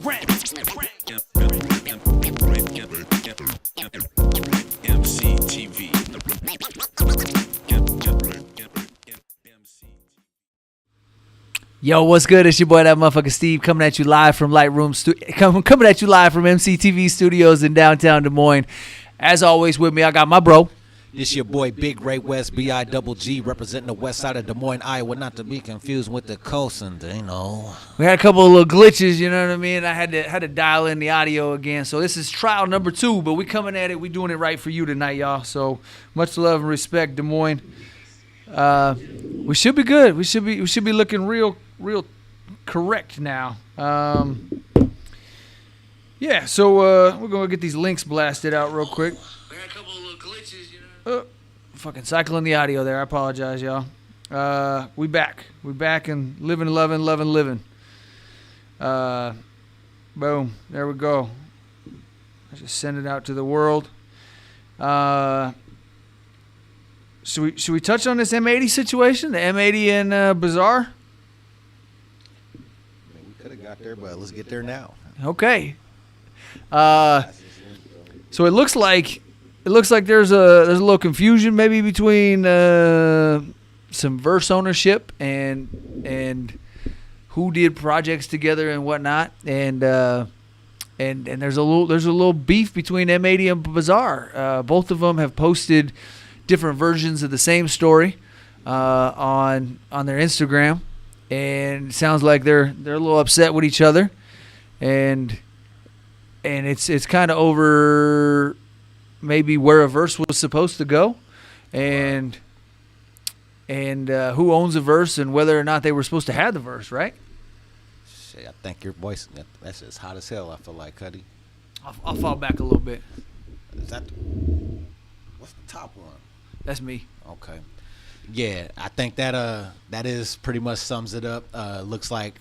EmceeTV. Yo, what's good? It's your boy, that motherfucker Steve, coming at you live from coming at you live from EmceeTV Studios in downtown Des Moines. As always, with me, I got my bro. This your boy Big Ray West, B-I-double-G, representing the west side of Des Moines, Iowa, not to be confused with the coast, and you know. We had a couple of little glitches, you know what I mean? I had to dial in the audio again. So this is trial number 2, but we coming at it. We doing it right for you tonight, y'all. So much love and respect, Des Moines. We should be good. We should be looking real correct now. Yeah, so we're gonna get these links blasted out real quick. We had a couple of little glitches, you know. Fucking cycling the audio there. I apologize, y'all. We back and living, loving. Boom. There we go. I just send it out to the world. Should we touch on this M80 situation? The M80 and Bazaar? We could have got there, but let's get there now. Okay. So it looks like there's a little confusion maybe between some verse ownership and who did projects together and whatnot, and there's a little beef between M80 and Bazaar. Both of them have posted different versions of the same story on their Instagram, and it sounds like they're a little upset with each other, and it's kind of over maybe where a verse was supposed to go, and who owns a verse and whether or not they were supposed to have the verse, right? Shit, I think your voice, that's just hot as hell, I feel like, Cuddy. I'll fall back a little bit. Is that, what's the top one? That's me. Okay. Yeah, I think that is pretty much sums it up. Looks like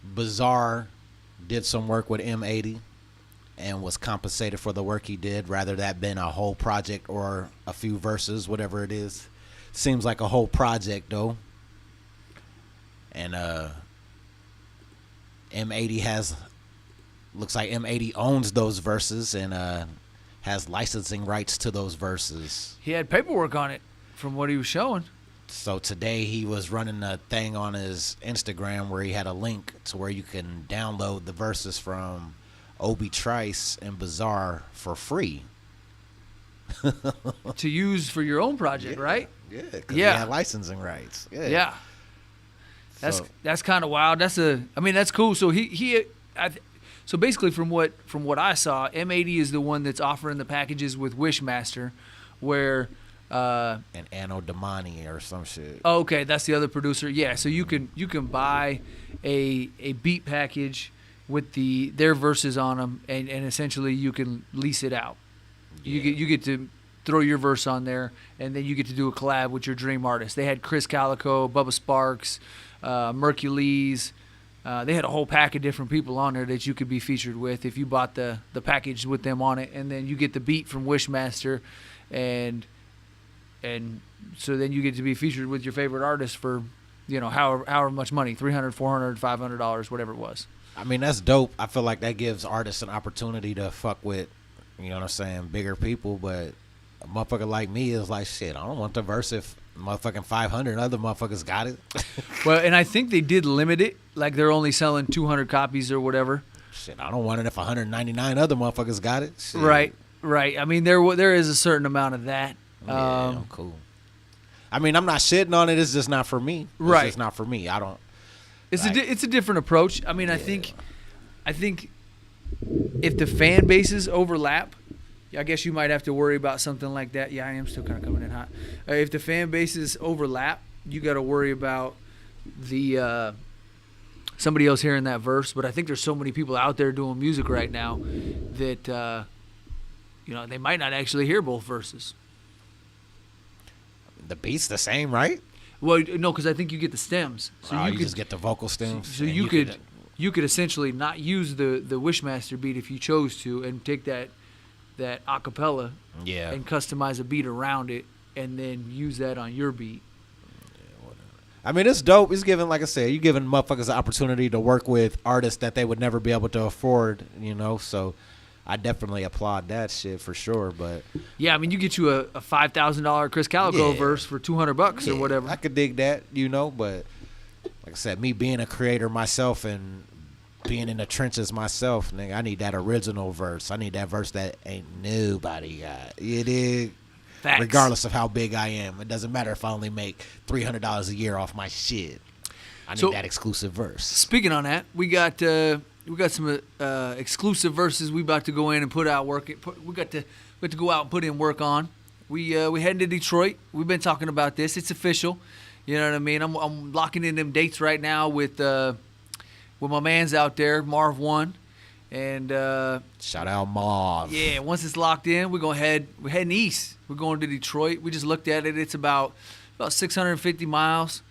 Bazaar did some work with M80 and was compensated for the work he did, rather that been a whole project or a few verses, whatever it is. Seems like a whole project though. And looks like M80 owns those verses and has licensing rights to those verses. He had paperwork on it from what he was showing. So today he was running a thing on his Instagram where he had a link to where you can download the verses from Obi Trice and Bazaar for free. To use for your own project, Yeah. right? Yeah, because Yeah. he had licensing rights. Yeah. So, That's kind of wild. That's cool. So so basically from what I saw, M80 is the one that's offering the packages with Wishmaster, where and Anno Damani or some shit. oh, okay, that's the other producer. Yeah, so you can buy a beat package with their verses on them, and essentially you can lease it out. Yeah. You get to throw your verse on there, and then you get to do a collab with your dream artist. They had Chris Calico, Bubba Sparks, Mercules. They had a whole pack of different people on there that you could be featured with if you bought the package with them on it, and then you get the beat from Wishmaster, and so then you get to be featured with your favorite artist for, you know, however much money, $300, $400, $500, whatever it was. I mean, that's dope. I feel like that gives artists an opportunity to fuck with, you know what I'm saying, bigger people. But a motherfucker like me is like, shit, I don't want the verse if motherfucking 500 other motherfuckers got it. Well, and I think they did limit it. Like they're only selling 200 copies or whatever. Shit, I don't want it if 199 other motherfuckers got it. Shit. Right. I mean, there is a certain amount of that. Yeah, cool. I mean, I'm not shitting on it. It's just not for me. Right. It's just not for me. I don't. It's a different approach. I mean, yeah. I think if the fan bases overlap, I guess you might have to worry about something like that. Yeah, I am still kind of coming in hot. If the fan bases overlap, you got to worry about the somebody else hearing that verse. But I think there's so many people out there doing music right now that they might not actually hear both verses. The beat's the same, right? Well, no, because I think you get the stems. So you just get the vocal stems. So you could essentially not use the Wishmaster beat if you chose to, and take that acapella, and customize a beat around it, and then use that on your beat. I mean, it's dope. It's giving, like I said, you giving motherfuckers an opportunity to work with artists that they would never be able to afford, so I definitely applaud that shit for sure. But yeah, I mean, you get you a $5,000 Chris Calico verse for $200 or whatever. I could dig that, but like I said, me being a creator myself and being in the trenches myself, nigga, I need that original verse. I need that verse that ain't nobody got. It is. Facts. Regardless of how big I am, it doesn't matter if I only make $300 a year off my shit. I need that exclusive verse. Speaking on that, we got some exclusive verses we about to go in and put out work. We got to go out and put in work on. We heading to Detroit. We've been talking about this. It's official. You know what I mean? I'm locking in them dates right now with my man's out there, Marv One. And shout out Marv. Yeah, once it's locked in, we're heading east. We're going to Detroit. We just looked at it. It's about 650 miles.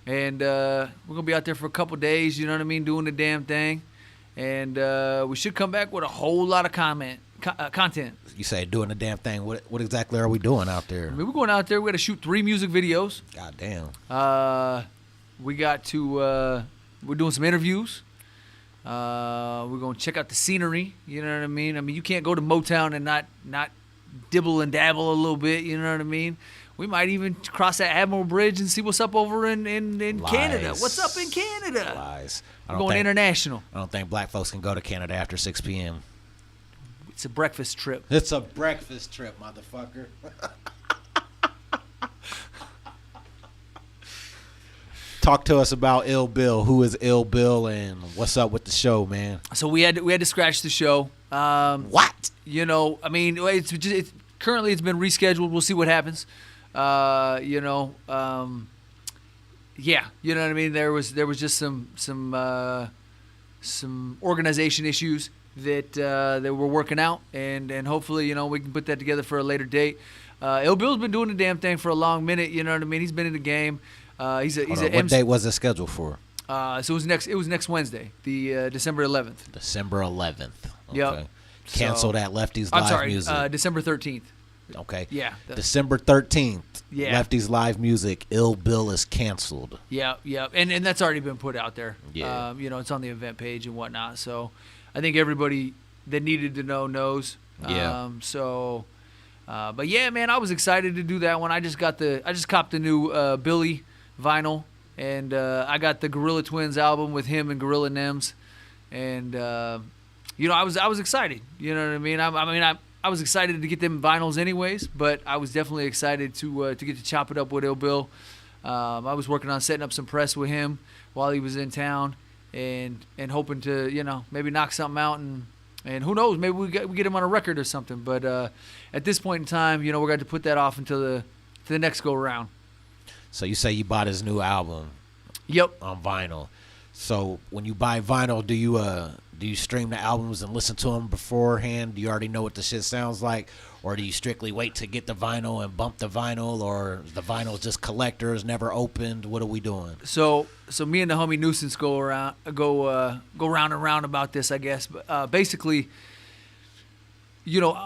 And we're gonna be out there for a couple days, you know what I mean, doing the damn thing. And we should come back with a whole lot of content. You say doing the damn thing. What exactly are we doing out there? I mean, we're going out there. We got to shoot 3 music videos. God damn. We're doing some interviews. We're going to check out the scenery. You know what I mean? I mean, you can't go to Motown and not dibble and dabble a little bit. You know what I mean? We might even cross that Admiral Bridge and see what's up over in Canada. What's up in Canada? Lies. We're going international. I don't think black folks can go to Canada after 6 p.m. It's a breakfast trip. It's a breakfast trip, motherfucker. Talk to us about Ill Bill. Who is Ill Bill and what's up with the show, man? So we had to scratch the show. What? I mean, currently it's been rescheduled. We'll see what happens. Yeah, you know what I mean. There was just some organization issues that we're working out, and hopefully we can put that together for a later date. Ill Bill's been doing the damn thing for a long minute. You know what I mean. He's been in the game. What date was it scheduled for? So it was next Wednesday, the December 11th. December 11th. Okay. Yep. Canceled at Lefty's Live Music. December 13th. Okay. Yeah. December 13th. Yeah. Lefty's Live Music. Ill Bill is canceled. Yeah, and that's already been put out there. Yeah. It's on the event page and whatnot. So I think everybody that needed to know knows. Yeah. But yeah, man, I was excited to do that one. I just copped the new Billy vinyl, and I got the Gorilla Twins album with him and Gorilla Nems, and I was excited. You know what I mean? I was excited to get them vinyls anyways, but I was definitely excited to get to chop it up with Ill Bill. I was working on setting up some press with him while he was in town, and hoping to maybe knock something out, and who knows, maybe we get him on a record or something. But at this point in time, we're going to put that off until the next go around. So you say you bought his new album? Yep. On vinyl. So when you buy vinyl, do you stream the albums and listen to them beforehand? Do you already know what the shit sounds like, or do you strictly wait to get the vinyl and bump the vinyl, or the vinyl just collectors, never opened? What are we doing? So me and the homie Nuisance go round and round about this, I guess. But basically,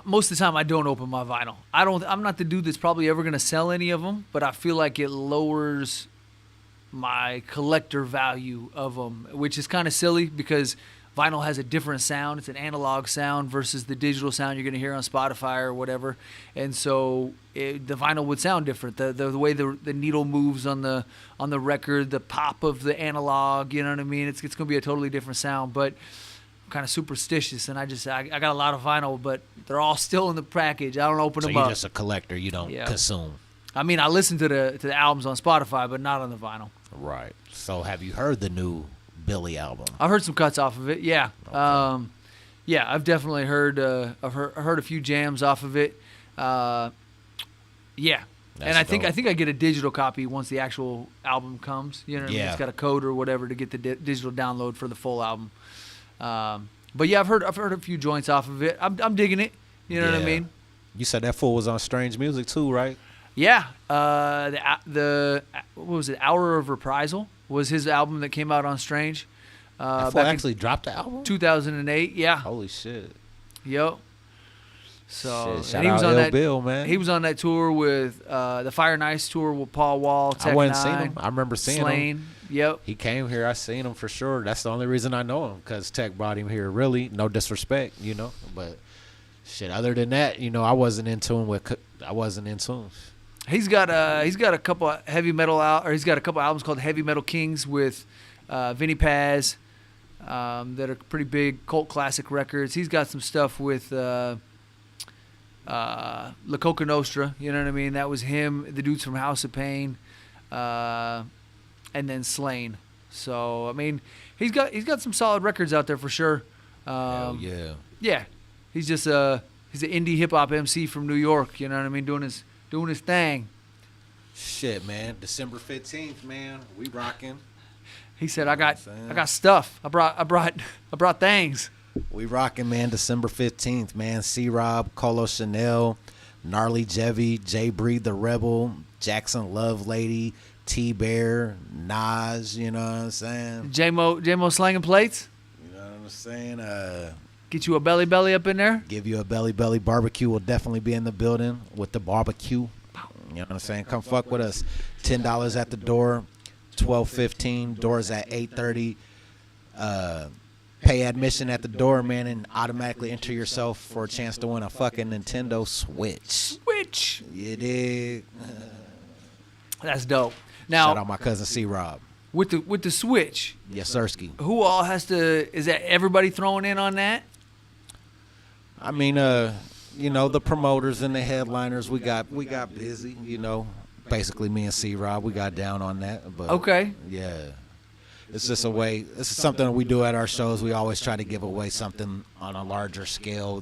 most of the time I don't open my vinyl. I'm not the dude that's probably ever gonna sell any of them, but I feel like it lowers my collector value of them, which is kind of silly because vinyl has a different sound. It's an analog sound versus the digital sound you're going to hear on Spotify or whatever. And so the vinyl would sound different. The way the needle moves on the record, the pop of the analog, you know what I mean? It's going to be a totally different sound. But I'm kind of superstitious, and I got a lot of vinyl, but they're all still in the package. I don't open them up. So you're just a collector. You don't consume. I mean, I listen to the albums on Spotify, but not on the vinyl. Right. So have you heard the new Billy album? I've heard some cuts off of it. Yeah. Okay. I've definitely heard. I've heard a few jams off of it. Yeah. And I think I get a digital copy once the actual album comes. You know what I mean? It's got a code or whatever to get the digital download for the full album. But yeah, I've heard a few joints off of it. I'm digging it. You know what I mean? You said that fool was on Strange Music too, right? Yeah. The what was it? Hour of Reprisal was his album that came out on Strange. That fool actually dropped the album? 2008. Yeah. Holy shit. Yep. So Shit, shout and he was out on L that. Bill, man. He was on that tour with the Fire and Ice tour with Paul Wall. Tech I went and Nine, seen him. I remember seeing him. Slain. Yep. He came here. I seen him for sure. That's the only reason I know him, because Tech brought him here. Really, no disrespect, but shit. Other than that, I wasn't in tune with. I wasn't in tune. He's got a couple of heavy metal out, or he's got a couple albums called Heavy Metal Kings with Vinny Paz, that are pretty big cult classic records. He's got some stuff with La Coca Nostra. You know what I mean? That was him, the dudes from House of Pain, and then Slain. So I mean, he's got some solid records out there for sure. Hell yeah. Yeah, he's just he's an indie hip hop MC from New York. You know what I mean? Doing his thing. Shit, man. December 15th, man. We rocking. He said, "I got stuff. I brought things." We rocking, man. December 15th, man. C-Rob, Colo Chanel, Gnarly Jevy, Jay Breed the Rebel, Jackson Love Lady, T-Bear, Nas. You know what I'm saying? J-Mo slanging plates. You know what I'm saying? Get you a belly up in there. Give you a belly. Barbecue will definitely be in the building with the barbecue. You know what I'm saying? Come fuck with us. $10 at the door. 12:15. Doors at 8:30. Pay admission at the door, man, and automatically enter yourself for a chance to win a fucking Nintendo Switch. You dig? That's dope. Shout Now, out my cousin C-Rob. with the Switch, Yes, Sirski. who all has to? Is that everybody throwing in on that? I mean, the promoters and the headliners, we got busy, Basically, me and C-Rob, we got down on that. But Okay. yeah. It's just a way. This is something that we do at our shows. We always try to give away something on a larger scale,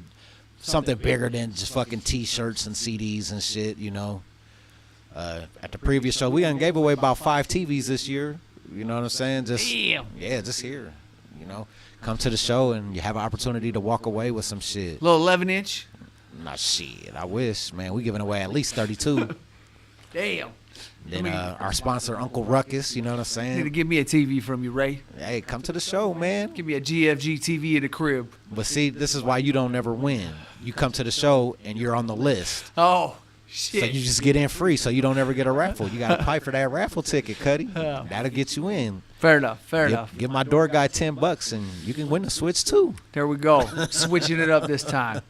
something bigger than just fucking T-shirts and CDs and shit. At the previous show, we done gave away about 5 TVs this year. You know what I'm saying? Just Damn. yeah, just here. Come to the show and you have an opportunity to walk away with some shit. Little 11-inch. Nah, shit. I wish, man. We giving away at least 32. Damn. Then our sponsor, Uncle Ruckus. You know what I'm You need to saying? give me a TV from you, Ray. Hey, come to the show, man. Give me a GFG TV in the crib. But see, this is why you don't never win. You come to the show and you're on the list. Oh, So shit. you just get in free, so you don't ever get a raffle. You got to pay for that raffle ticket, Cuddy. That'll get you in. Fair enough. Give my door guy $10 and you can win the Switch too. There we go. Switching it up this time.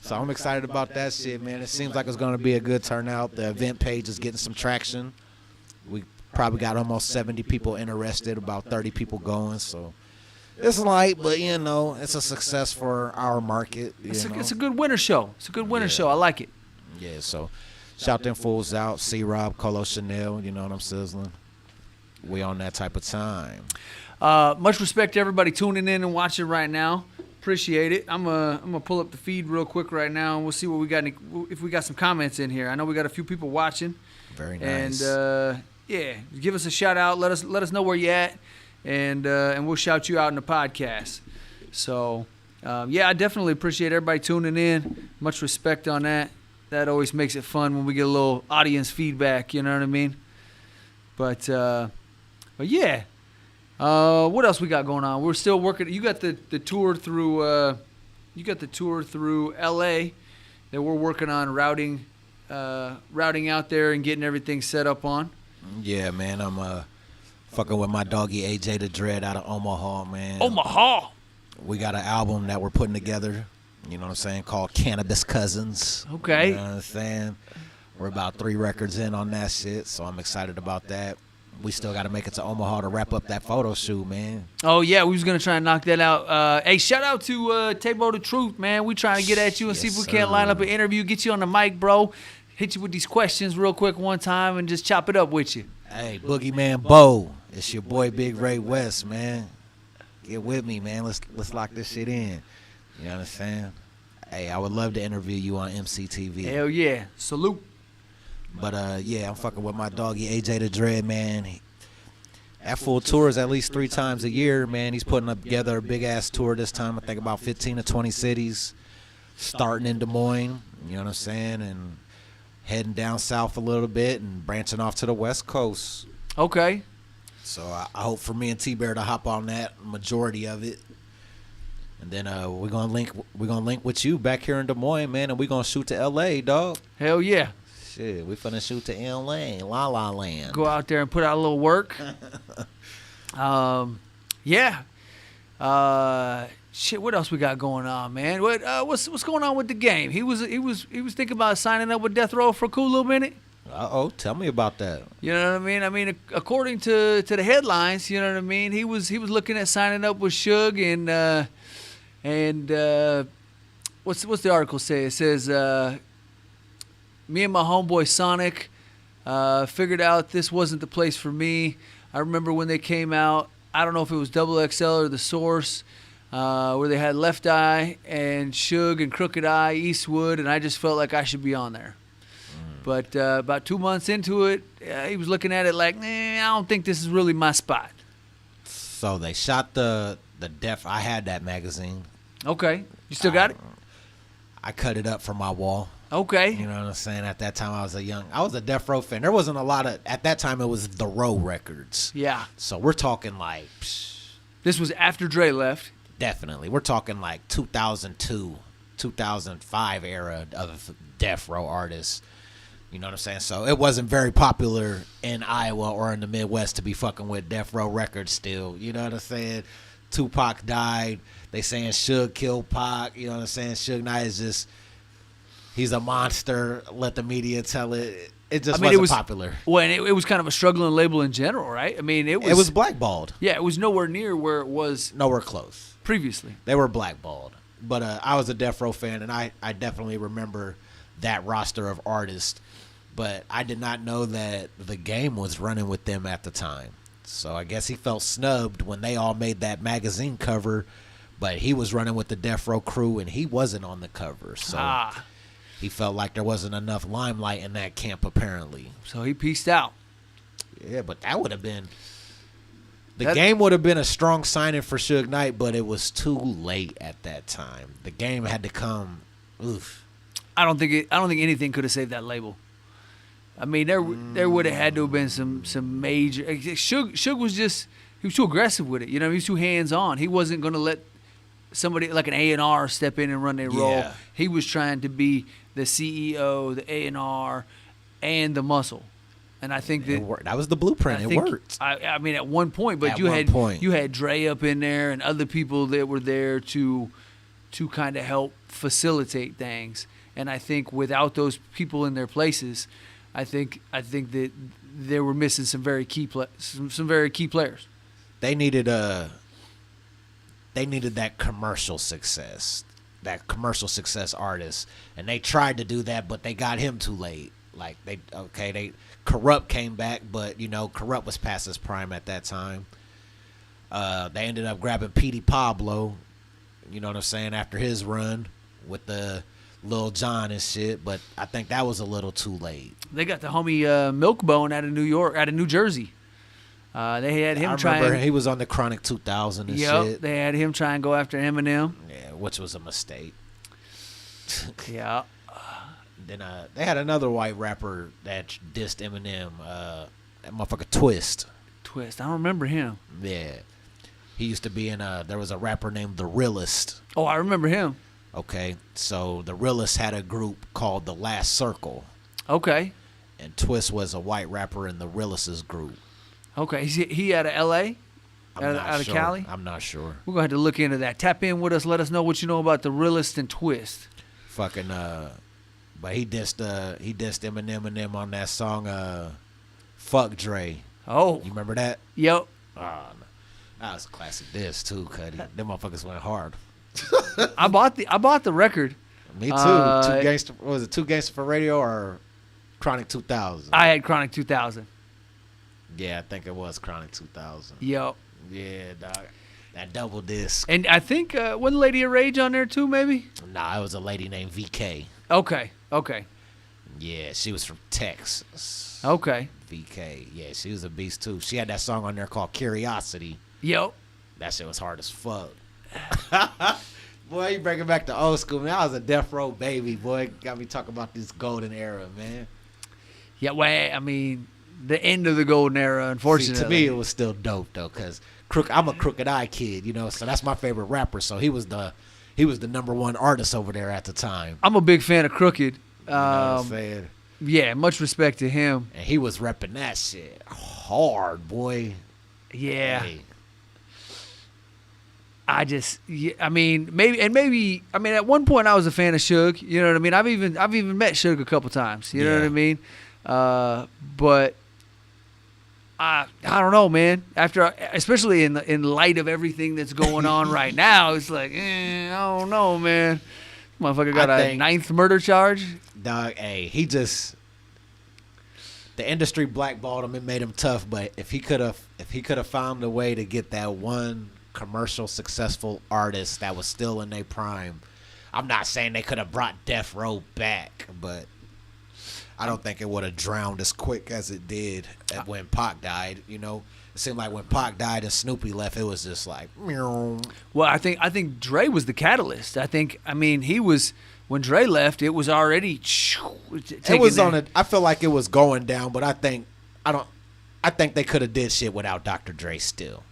So I'm excited about that shit, man. It seems like it's going to be a good turnout. The event page is getting some traction. We probably got almost 70 people interested, about 30 people going. So it's light, but it's a success for our market. It's a good winter show. It's a good winter show. I like it. Yeah, so shout them fools out. C-Rob, Colo Chanel, you know what I'm sizzling. We on that type of time. Much respect to everybody tuning in and watching right now. Appreciate it. I'm gonna pull up the feed real quick right now, and we'll see what we got. If we got some comments in here, I know we got a few people watching. Very nice. And give us a shout out. Let us know where you at, and we'll shout you out in the podcast. So I definitely appreciate everybody tuning in. Much respect on that. That always makes it fun when we get a little audience feedback. You know what I mean? But yeah. What else we got going on? We're still working. You got the tour through. LA that we're working on routing out there and getting everything set up on. Yeah, man. I'm fucking with my doggy AJ the Dread out of Omaha, man. Omaha. We got an album that we're putting together. You know what I'm saying? Called Cannabis Cousins. Okay. You know what I'm saying? We're about 3 records in on that shit, so I'm excited about that. We still got to make it to Omaha to wrap up that photo shoot, man. Oh, yeah, we was going to try and knock that out. Hey, shout out to Tabo the Truth, man. We trying to get at you and see if we can't line up an interview, get you on the mic, bro. Hit you with these questions real quick one time and just chop it up with you. Hey, Boogeyman Bo, it's your boy Big Ray West, man. Get with me, man. Let's lock this shit in. You know what I'm saying? Hey, I would love to interview you on EmceeTV. Hell yeah. Salute. But, I'm fucking with my doggy AJ the Dread, man. That full tours at least 3 times a year, man. He's putting together a big-ass tour this time. I think about 15 to 20 cities, starting in Des Moines, you know what I'm saying, and heading down south a little bit and branching off to the West Coast. Okay. So I hope for me and T-Bear to hop on that majority of it. And then we're gonna link with you back here in Des Moines, man, and we're gonna shoot to LA, dog. Hell yeah. Shit, we finna shoot to LA, La La Land. Go out there and put out a little work. Yeah. Shit, what else we got going on, man? What's going on with the game? He was thinking about signing up with Death Row for a cool little minute. Tell me about that. You know what I mean? I mean, according to the headlines, you know what I mean. He was looking at signing up with Suge and what's the article say? It says me and my homeboy Sonic figured out this wasn't the place for me. I remember when they came out. I don't know if it was Double XL or The Source, where they had Left Eye and Suge and Crooked Eye, Eastwood, and I just felt like I should be on there. But about 2 months into it, he was looking at it like, I don't think this is really my spot. So they shot the Def. I had that magazine. Okay. You still got it? I cut it up from my wall. Okay. You know what I'm saying? At that time, I was a Death Row fan. There wasn't a lot of, at that time, it was the Row records. Yeah. So we're talking like. This was after Dre left. Definitely. We're talking like 2002, 2005 era of Death Row artists. You know what I'm saying? So it wasn't very popular in Iowa or in the Midwest to be fucking with Death Row records still. You know what I'm saying? Tupac died. They saying Suge killed Pac. You know what I'm saying? Suge Knight is just, he's a monster. Let the media tell it. It just wasn't popular. Well, and it was kind of a struggling label in general, right? I mean, it was blackballed. Yeah, it was nowhere near where it was. Nowhere close. Previously. They were blackballed. But I was a Death Row fan, and I definitely remember that roster of artists. But I did not know that the Game was running with them at the time. So I guess he felt snubbed when they all made that magazine cover. But he was running with the Death Row crew, and he wasn't on the cover. So he felt like there wasn't enough limelight in that camp, apparently. So he pieced out. Yeah, but that would have been... The Game would have been a strong signing for Suge Knight, but it was too late at that time. The Game had to come... Oof. I don't think anything could have saved that label. I mean, there would have had to have been some major. Suge was just, he was too aggressive with it. You know, he was too hands on. He wasn't going to let somebody like an A&R step in and run their role. He was trying to be the CEO, the A&R, and the muscle. And I think that was the blueprint. It worked. I mean, at one point, but you had Dre up in there and other people that were there to kind of help facilitate things. And I think without those people in their places, I think that they were missing some very key players. They needed that commercial success, artist, and they tried to do that, but they got him too late. Like Corrupt came back, but you know Corrupt was past his prime at that time. They ended up grabbing Petey Pablo, you know what I'm saying, after his run with the Lil Jon and shit, but I think that was a little too late. They got the homie Milkbone out of New Jersey. They had him try. I remember he was on the Chronic 2000 and shit. They had him try and go after Eminem. Yeah, which was a mistake. Yeah. Then they had another white rapper that dissed Eminem. That motherfucker Twist. I don't remember him. Yeah. He used to be in there was a rapper named The Realist. Oh, I remember him. Okay, so The Realist had a group called The Last Circle. Okay. And Twist was a white rapper in The Realist's group. Okay, he out of L.A.? Out of Cali? I'm not sure. We're going to have to look into that. Tap in with us. Let us know what you know about The Realist and Twist. Fucking, but he dissed Eminem and them on that song, Fuck Dre. Oh. You remember that? Yep. That was a classic diss, too, Cuddy. Them motherfuckers went hard. I bought the record. Me too. Two Gangsta for Radio or Chronic 2000? I had Chronic 2000. Yeah, I think it was Chronic 2000. Yep. Yeah, dog. That double disc. And I think wasn't Lady of Rage on there too, maybe? Nah, it was a lady named VK. Okay. Yeah, she was from Texas. Okay. VK. Yeah, she was a beast too. She had that song on there called Curiosity. Yep. That shit was hard as fuck. Boy, you bring it back to old school, man. I was a Death Row baby, boy. Got me talking about this golden era, man. Yeah, well, I mean, the end of the golden era, unfortunately. See, to me, it was still dope, though, because I'm a Crooked Eye kid, you know, so that's my favorite rapper. So he was the #1 artist over there at the time. I'm a big fan of Crooked. You know what I'm saying? Yeah, much respect to him. And he was repping that shit hard, boy. Yeah. Hey. I mean, maybe, at one point I was a fan of Suge. You know what I mean? I've even met Suge a couple times. You know what I mean? But I don't know, man. Especially in light of everything that's going on right now, it's like, I don't know, man. Motherfucker got a 9th murder charge. Dog, hey, the industry blackballed him and made him tough. But if he could have found a way to get that one commercial successful artist that was still in their prime, I'm not saying they could have brought Death Row back, but I don't think it would have drowned as quick as it did when Pac died. You know, it seemed like when Pac died and Snoopy left, it was just like, meow. Well, I think Dre was the catalyst. He was, when Dre left, it was already. It was on it. I feel like it was going down, but I think they could have did shit without Dr. Dre still,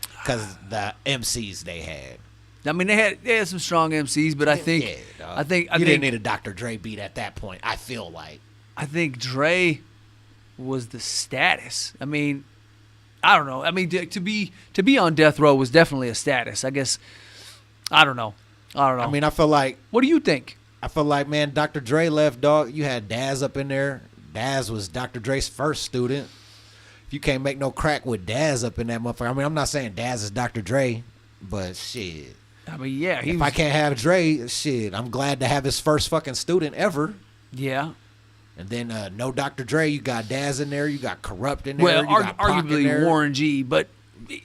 because the MCs they had. I mean, they had some strong MCs, but I think you didn't need a Dr. Dre beat at that point. I feel like. I think Dre was the status. I mean, I don't know. I mean, to be on death row was definitely a status. I guess. I don't know. I mean, I feel like. What do you think? I feel like, man, Dr. Dre left, dog. You had Daz up in there. Daz was Dr. Dre's first student. If you can't make no crack with Daz up in that motherfucker, I mean, I'm not saying Daz is Dr. Dre, but shit. I mean, yeah. If I can't have Dre, shit, I'm glad to have his first fucking student ever. Yeah. And then no Dr. Dre, you got Daz in there, you got Corrupt in there. Well, you got Pac in there. arguably Warren G, but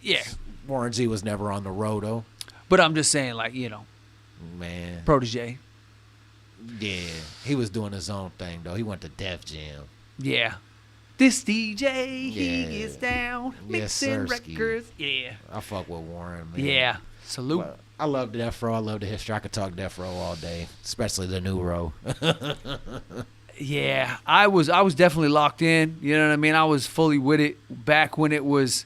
yeah. Warren G was never on the road, though. But I'm just saying, like, you know. Man. Protege. Yeah. He was doing his own thing, though. He went to Def Jam. Yeah. This DJ, he is down, mixing sirski. records. Yeah. I fuck with Warren, man. Yeah. Salute. Well, I love Death Row. I love the history. I could talk Death Row all day, especially the new row. Yeah, I was definitely locked in. You know what I mean? I was fully with it back when it was,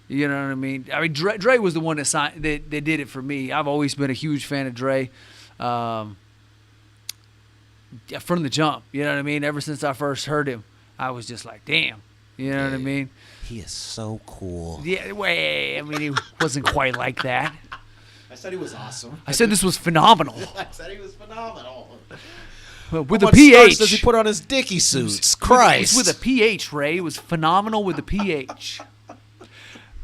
you know what I mean? I mean, Dre was the one that did it for me. I've always been a huge fan of Dre from the jump. You know what I mean? Ever since I first heard him, I was just like, damn. You know what I mean? He is so cool. Yeah, I mean, he wasn't quite like that. I said he was awesome. I said this was phenomenal. I said he was phenomenal. With a PH. Does he put on his Dickie suits? Christ. With a PH, Ray. It was phenomenal with a PH.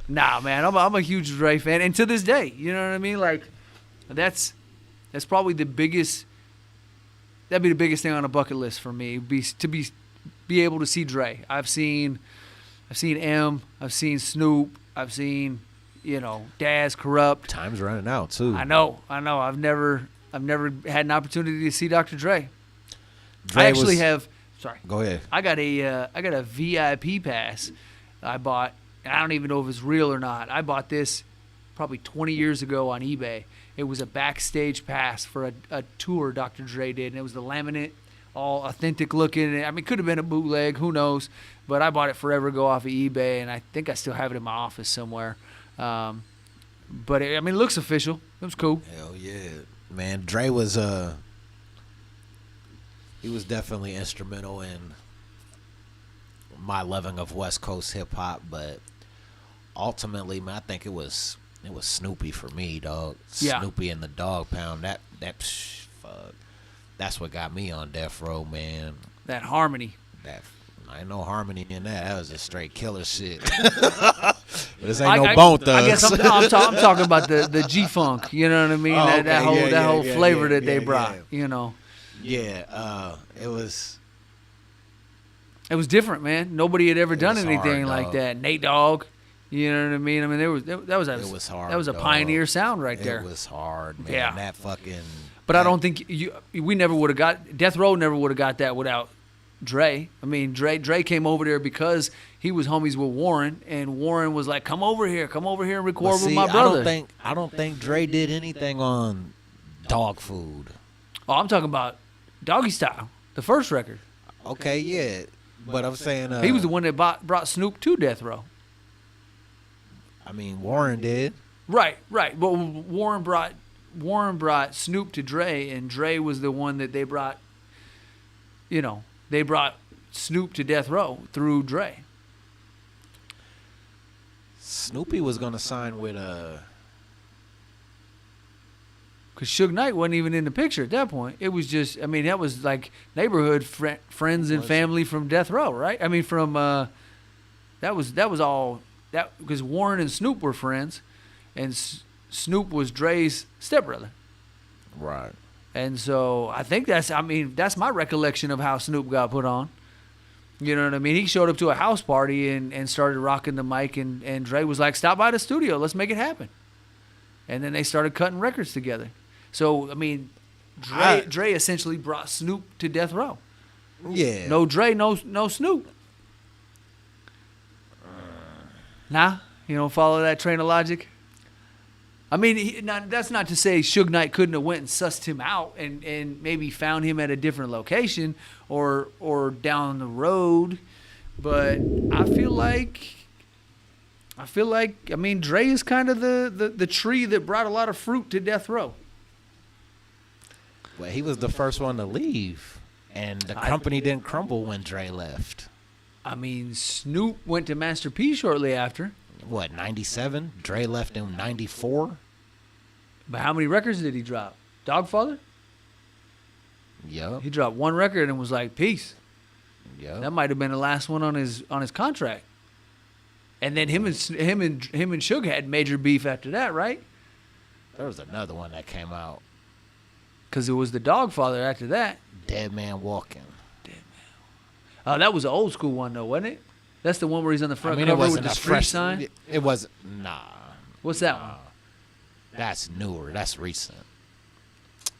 Nah, man, I'm a huge Dre fan, and to this day, you know what I mean? Like, that's probably the biggest. That'd be the biggest thing on a bucket list for me. Be able to see Dre. I've seen M. I've seen Snoop. I've seen, you know, Daz, Corrupt. Time's running out too. I know. I've never had an opportunity to see Dr. Dre. Sorry. Go ahead. I got a VIP pass I bought. And I don't even know if it's real or not. I bought this probably 20 years ago on eBay. It was a backstage pass for a tour Dr. Dre did, and it was the laminate, all authentic looking. I mean, it could have been a bootleg, who knows? But I bought it forever ago off of eBay, and I think I still have it in my office somewhere. But it looks official. It was cool. Hell yeah, man. Dre was he was definitely instrumental in my loving of West Coast hip hop, but ultimately, man, I think it was Snoopy for me, dog. Yeah. Snoopy and the Dog Pound. Fuck. That's what got me on Death Row, man. That harmony. I ain't no harmony in that. That was just straight killer shit. But this ain't no Bone Thugs. I guess I'm talking about the G-Funk. You know what I mean? Oh, that whole flavor that they yeah, brought. yeah. You know. Yeah. It was different, man. Nobody had ever done was anything hard, like dog. that. Nate Dogg. You know what I mean? I mean, that was hard. That was a dog. pioneer sound right there. It was hard, man. Yeah. That fucking. But I don't think we never would have got Death Row. Never would have got that without Dre. I mean, Dre came over there because he was homies with Warren, and Warren was like, "Come over here and record with my brother." I don't think Dre did anything on Dog Food. Oh, I'm talking about Doggy Style, the first record. Okay, yeah, but I'm saying He was the one that brought Snoop to Death Row. I mean, Warren did. Right. But Warren brought Snoop to Dre, and Dre was the one that they brought. They brought Snoop to Death Row through Dre. Snoopy was gonna sign with Because Suge Knight wasn't even in the picture at that point. It was just, that was like neighborhood friends and family from Death Row, right? That was all that, because Warren and Snoop were friends, and Snoop was Dre's stepbrother. Right. And so I think that's my recollection of how Snoop got put on. You know what I mean? He showed up to a house party and started rocking the mic, and Dre was like, stop by the studio, let's make it happen. And then they started cutting records together. So, Dre essentially brought Snoop to Death Row. Yeah. No Dre, no Snoop. Nah? You don't follow that train of logic? That's not to say Suge Knight couldn't have went and sussed him out and maybe found him at a different location or down the road. But I feel like Dre is kind of the tree that brought a lot of fruit to Death Row. Well, he was the first one to leave, and the company didn't crumble when Dre left. Snoop went to Master P shortly after. What, 97? Dre left in 94? But how many records did he drop? Dogfather? Yep. He dropped one record and was like, peace. Yep. That might have been the last one on his contract. And then him and Suge had major beef after that, right? There was another one that came out. Because it was the Dogfather after that. Dead Man Walking. Oh, that was an old school one, though, wasn't it? That's the one where he's on the front it cover wasn't with the a street fresh sign? It wasn't. Nah. What's that one? That's newer. That's recent.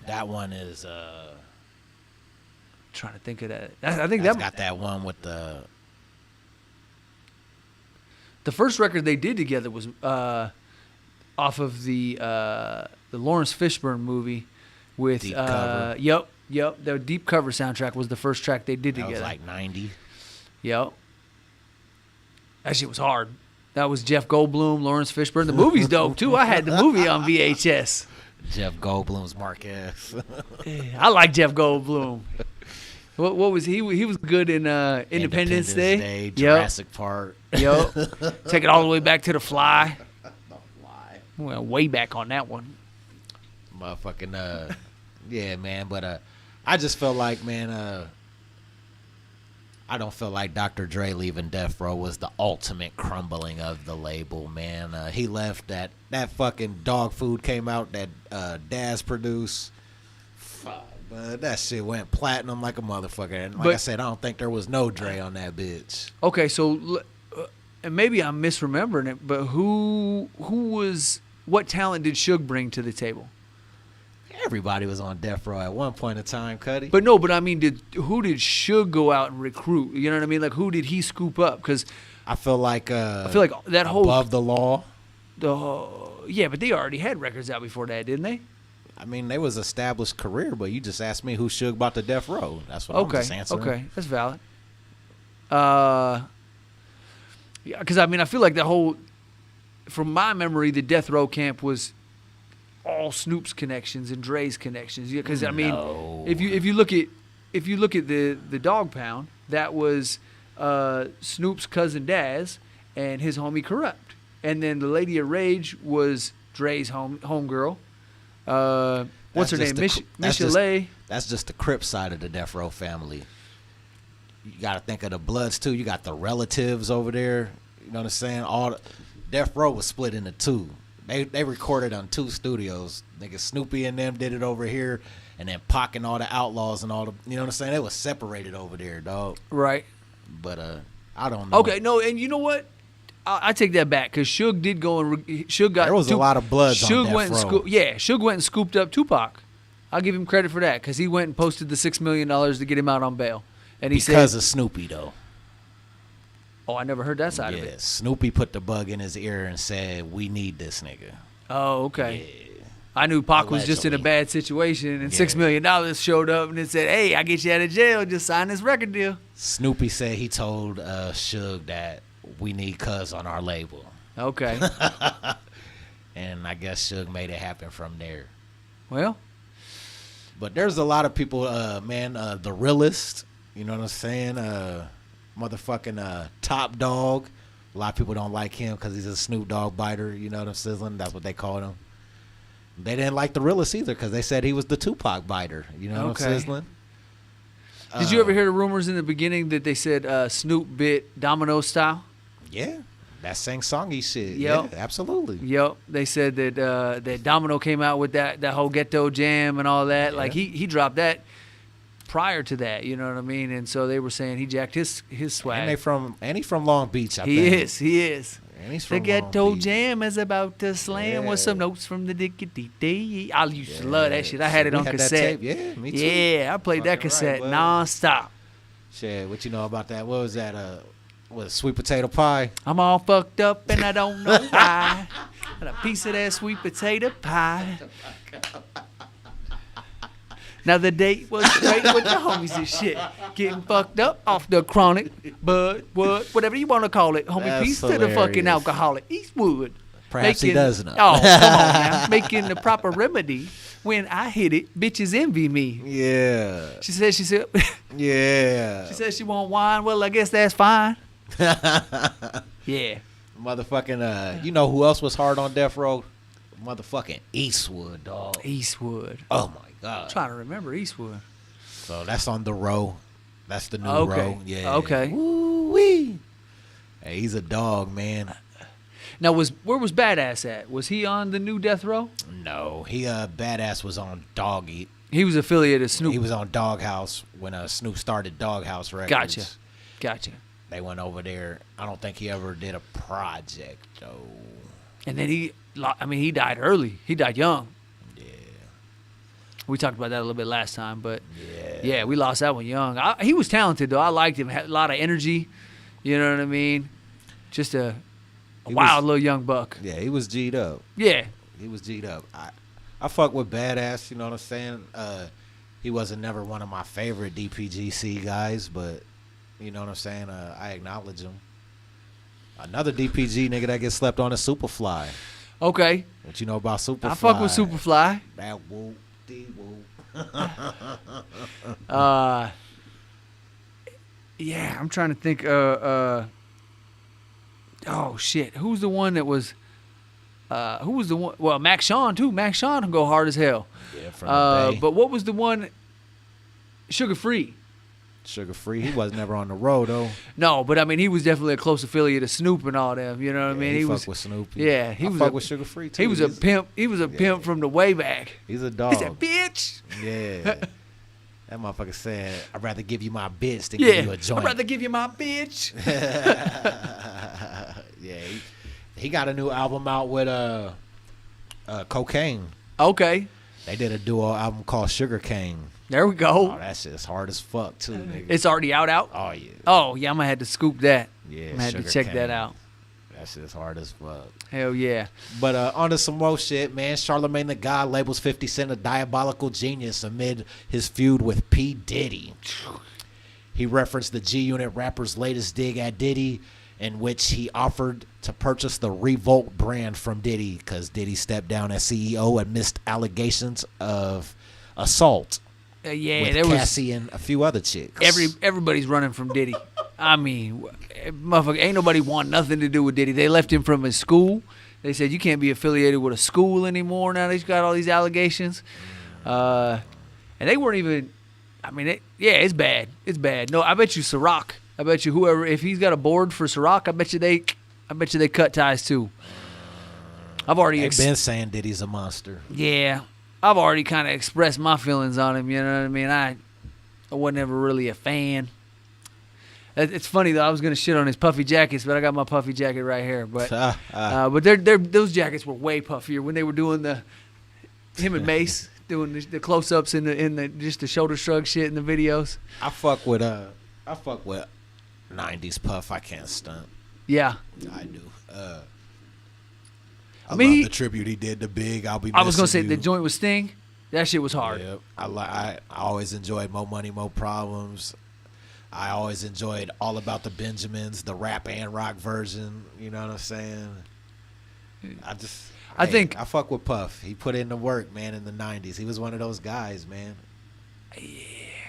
That one is... trying to think of that. I think that's got that one with the... The first record they did together was off of the Lawrence Fishburne movie with Deep Cover. Yep. The Deep Cover soundtrack was the first track they did together. That was like 90. Yep. That shit was hard. That was Jeff Goldblum, Lawrence Fishburne. The movie's dope too. I had the movie on VHS. Jeff Goldblum's Marquez. I like Jeff Goldblum. What was he? He was good in Independence Day. Jurassic Park. Yep. Take it all the way back to The Fly. The Fly. Well, way back on that one. Motherfucking yeah, man. But I just felt like, man, I don't feel like Dr. Dre leaving Death Row was the ultimate crumbling of the label, man. He left that fucking dog food came out that Daz produced. Fuck, but that shit went platinum like a motherfucker. And like I said, I don't think there was no Dre on that bitch. Okay, so and maybe I'm misremembering it, but what talent did Suge bring to the table? Everybody was on Death Row at one point in time, Cuddy. But I mean, who did Suge go out and recruit? You know what I mean? Like, who did he scoop up? Because I feel like that whole Above the Law. Yeah, but they already had records out before that, didn't they? I mean, they was established career, but you just asked me who Suge bought the Death Row. That's what I'm just answering. Okay, that's valid. Yeah, because I mean, I feel like the whole, from my memory, the Death Row camp was all Snoop's connections and Dre's connections. Yeah, because I mean, if you look at the Dog Pound, that was Snoop's cousin Daz and his homie Corrupt, and then the Lady of Rage was Dre's homegirl. What's her name? Michelle. That's just the Crip side of the Death Row family. You got to think of the Bloods too. You got the relatives over there. You know what I'm saying? Death Row was split into two. They recorded on two studios. Nigga Snoopy and them did it over here, and then Pac and all the Outlaws and all the, you know what I'm saying? They was separated over there, dog. Right. But I don't know. Okay, no, and you know what? I take that back because Suge did go and Suge got. There was a lot of Bloods on Death Row. Suge went and scooped up Tupac. I'll give him credit for that because he went and posted the $6 million to get him out on bail, and he said because of Snoopy though. Oh, I never heard that side of it. Snoopy put the bug in his ear and said, "We need this nigga." Oh, okay. Yeah. I knew Pac was just in a bad situation, and $6 million showed up, and it said, "Hey, I get you out of jail. Just sign this record deal." Snoopy said he told Suge that we need Cuz on our label. Okay. And I guess Suge made it happen from there. Well, but there's a lot of people, man, the realist, you know what I'm saying? Motherfucking Top Dog. A lot of people don't like him because he's a Snoop Dogg biter, you know what I'm sizzling? That's what they called him. They didn't like the realist either because they said he was the Tupac biter, you know what I'm sizzling? Did you ever hear the rumors in the beginning that they said Snoop bit Domino style? Yeah. That sing-songy shit. Yep. Yeah, absolutely. Yep. They said that that Domino came out with that whole ghetto jam and all that. Yeah. Like he dropped that prior to that, you know what I mean? And so they were saying he jacked his swag. And he's from Long Beach, I think. He is. And he's The from Long ghetto Beach. jam is about to slam with some notes from the Dicky. I used to love that shit. I had So it we on had that cassette. tape. Yeah, me too. Yeah, I played that Fucking cassette right, bud. nonstop. Shit, what you know about that? What was that? What, sweet potato pie? I'm all fucked up and I don't know why. Got a piece of that sweet potato pie. Now the date was straight with the homies and shit. Getting fucked up off the chronic, but whatever you want to call it, homie. That's Peace to the fucking hilarious. alcoholic. Eastwood. Perhaps he does know. Oh, come on now. Making the proper remedy. When I hit it, bitches envy me. Yeah. She said, Yeah. she said she want wine. Well, I guess that's fine. Yeah. Motherfucking, you know who else was hard on death row? Motherfucking Eastwood, dog. Eastwood. Oh my God. I'm trying to remember Eastwood. So that's on the row. That's the new Okay. row. Yeah. Okay. Woo-wee. Hey, he's a dog, man. Now, where was Badass at? Was he on the new Death Row? No, he Badass was on Doggy. He was affiliated Snoop. He was on Doghouse when Snoop started Doghouse Records. Gotcha. They went over there. I don't think he ever did a project though. And then he died early. He died young. Yeah. We talked about that a little bit last time, but Yeah. we lost that one young. He was talented though. I liked him. Had a lot of energy. You know what I mean? Just a wild little young buck. Yeah, he was G'd up. Yeah. He was G'd up. I fuck with Badass, you know what I'm saying? He wasn't never one of my favorite DPGC guys, but you know what I'm saying? I acknowledge him. Another DPG nigga that gets slept on is Superfly. Okay. What you know about Superfly? I fuck with Superfly. That whoop, dee whoop. Yeah, I'm trying to think. Oh shit, who's the one that was? Who was the one? Well, Max Sean too. Max Sean can go hard as hell. Yeah, from the Bay. But what was the one? Sugar Free. Sugar Free. He was never on the road though. No, but I mean, he was definitely a close affiliate of Snoop and all them. You know what I mean? He was fuck with Snoopy. Yeah, he was fuck a- with Sugar Free too. He was a pimp. He was a pimp from the way back. He's a dog. He said, "Bitch." Yeah. That motherfucker said, "I'd rather give you my bitch than Yeah, give you a joint." I'd rather give you my bitch. Yeah, he got a new album out with Cocaine. Okay, They did a duo album called Sugar Cane. there we Oh, go. that shit's hard as fuck too, nigga. It's already out. Oh yeah, Oh yeah, I'm gonna have to scoop that. yeah. I'm gonna have to Sugar check Cane. that out. That shit's hard as fuck. Hell yeah. But on to some more shit, man. Charlamagne the God labels 50 Cent a diabolical genius amid his feud with P. Diddy. He referenced the G-Unit rapper's latest dig at Diddy, in which he offered to purchase the Revolt brand from Diddy because Diddy stepped down as CEO amidst allegations of assault Yeah, with there was Cassie and a few other chicks. everybody's running from Diddy. I mean, motherfucker, ain't nobody want nothing to do with Diddy. They left him from his school. They said you can't be affiliated with a school anymore. Now they've got all these allegations, and they weren't even. I mean, it's bad. It's bad. No, I bet you Ciroc. I bet you whoever, if he's got a board for Ciroc, I bet you they cut ties too. I've already They've been saying Diddy's a monster. Yeah, I've already kind of expressed my feelings on him. You know what I mean? I wasn't ever really a fan. It's funny though. I was gonna shit on his puffy jackets, but I got my puffy jacket right here. But but those jackets were way puffier when they were doing him and Mace doing the close ups in the just the shoulder shrug shit in the videos. I fuck with 90s puff. I can't stunt. Yeah, I do. I mean, love the tribute he did to Big. I was gonna say the joint with Sting. That shit was hard. Yep. I always enjoyed Mo Money, Mo Problems. I always enjoyed All About the Benjamins, the rap and rock version. You know what I'm saying? I think I fuck with Puff. He put in the work, man, in the 90s. He was one of those guys, man. Yeah.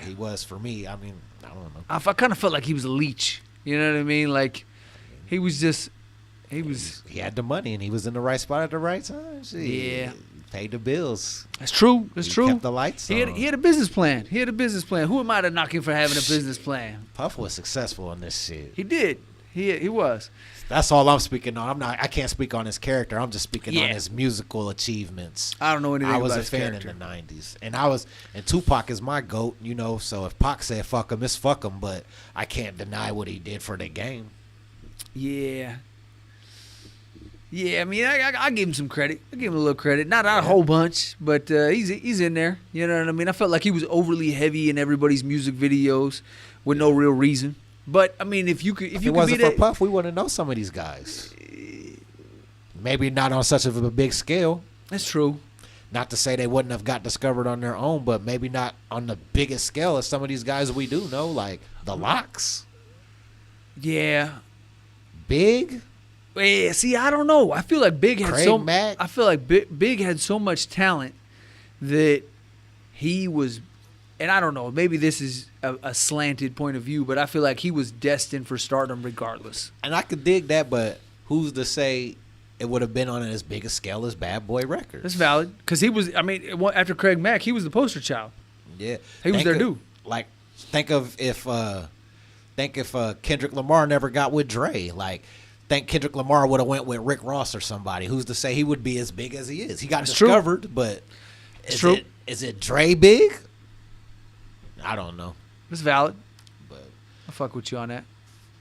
He was for me. I mean, I don't know. I kind of felt like he was a leech. You know what I mean? Like, he was just, he had the money, and he was in the right spot at the right time. Yeah. Paid the bills. That's true. That's true. Kept the lights on. He had a business plan. Who am I to knock him for having a business plan? Puff was successful on this shit. He did. He was. That's all I'm speaking on. I can't speak on his character. I'm just speaking on his musical achievements. I don't know anything about his character. I was a fan in the 90s. And Tupac is my GOAT, you know, so if Pac said fuck him, it's fuck him, but I can't deny what he did for the game. Yeah. Yeah, I mean, I give him some credit. I give him a little credit. Not a whole bunch, but he's in there. You know what I mean? I felt like he was overly heavy in everybody's music videos with no real reason. But I mean, if it wasn't for Puff, we wouldn't know some of these guys. Maybe not on such of a big scale. That's true. Not to say they wouldn't have got discovered on their own, but maybe not on the biggest scale as some of these guys we do know, like the Locks. Yeah. Big. Yeah. See, I don't know. I feel like Big had Mack. I feel like Big had so much talent that he was. And I don't know, maybe this is a slanted point of view, but I feel like he was destined for stardom regardless. And I could dig that, but who's to say it would have been on as big a scale as Bad Boy Records? That's valid. Because he was, I mean, after Craig Mack, he was the poster child. Yeah. He was their dude. Like, think if Kendrick Lamar never got with Dre. Like, think Kendrick Lamar would have went with Rick Ross or somebody. Who's to say he would be as big as he is? He got discovered, but is it Dre big? I don't know. It's valid. But I'll fuck with you on that.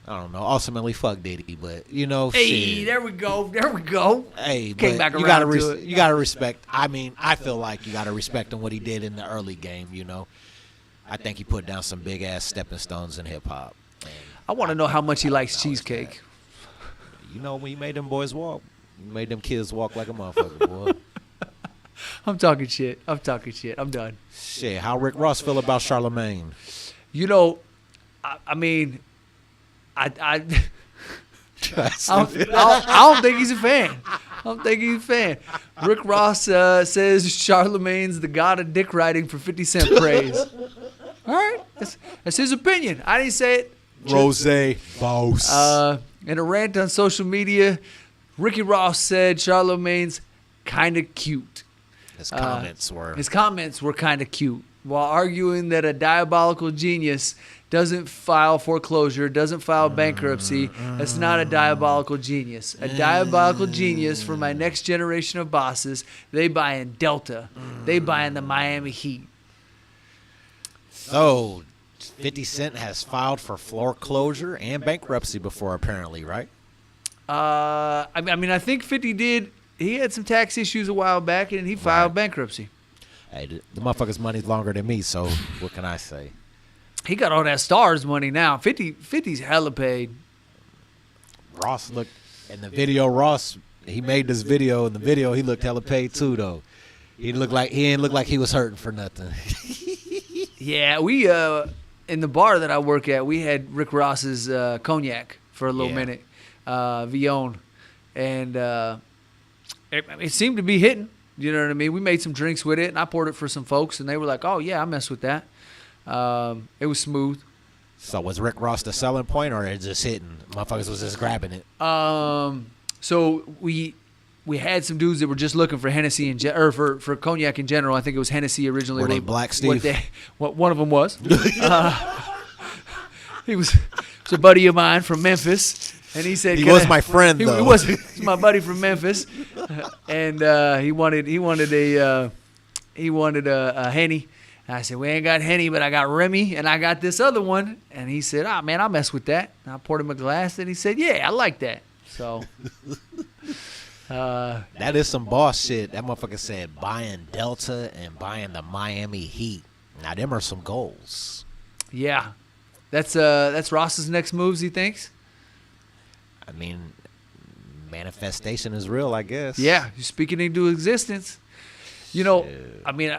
I don't know. Ultimately, fuck Diddy, but you know, hey, shit. There we go. Hey, came back around to it. You gotta respect. I mean, I feel like you gotta respect him what he did in the early game. You know, I think he put down some big ass stepping stones in hip hop. I want to know how much he likes cheesecake. You know, when he made them boys walk, he made them kids walk like a motherfucker, boy. I'm talking shit. I'm done. Shit, how Rick Ross feel about Charlemagne? You know, I mean, I don't think he's a fan. Rick Ross says Charlemagne's the god of dick riding for 50 Cent praise. All right, that's his opinion. I didn't say it. Rose boss. In a rant on social media, Ricky Ross said Charlemagne's kind of cute. His comments were kind of cute, while arguing that a diabolical genius doesn't file foreclosure, doesn't file bankruptcy. That's not a diabolical genius. A diabolical genius for my next generation of bosses. They buy in Delta. They buy in the Miami Heat. So, 50 Cent has filed for foreclosure and bankruptcy before, apparently, right? I mean, I think 50 did. He had some tax issues a while back, and he filed bankruptcy. Hey, the motherfucker's money's longer than me, so what can I say? He got all that Stars money now. 50's hella paid. Ross looked in the video. He made this video. In the video, he looked hella paid too, though. He didn't look like he was hurting for nothing. Yeah, we in the bar that I work at, we had Rick Ross's cognac for a little minute, Vion, and it seemed to be hitting. You know what I mean? We made some drinks with it, and I poured it for some folks, and they were like, "Oh yeah, I mess with that." It was smooth. So was Rick Ross the selling point, or it just hitting? Motherfuckers was just grabbing it. So we had some dudes that were just looking for Hennessy or for cognac in general. I think it was Hennessy originally. Were they black, Steve? What one of them was. He was a buddy of mine from Memphis. And he said he was my friend, though. He was my buddy from Memphis, and he wanted a Henny. And I said, we ain't got Henny, but I got Remy, and I got this other one. And he said, man, I'll mess with that. And I poured him a glass, and he said, yeah, I like that. So that is some boss shit. That motherfucker said buying Delta and buying the Miami Heat. Now them are some goals. Yeah, that's Ross's next moves, he thinks. I mean, manifestation is real, I guess. Yeah, you're speaking into existence. You know, I mean,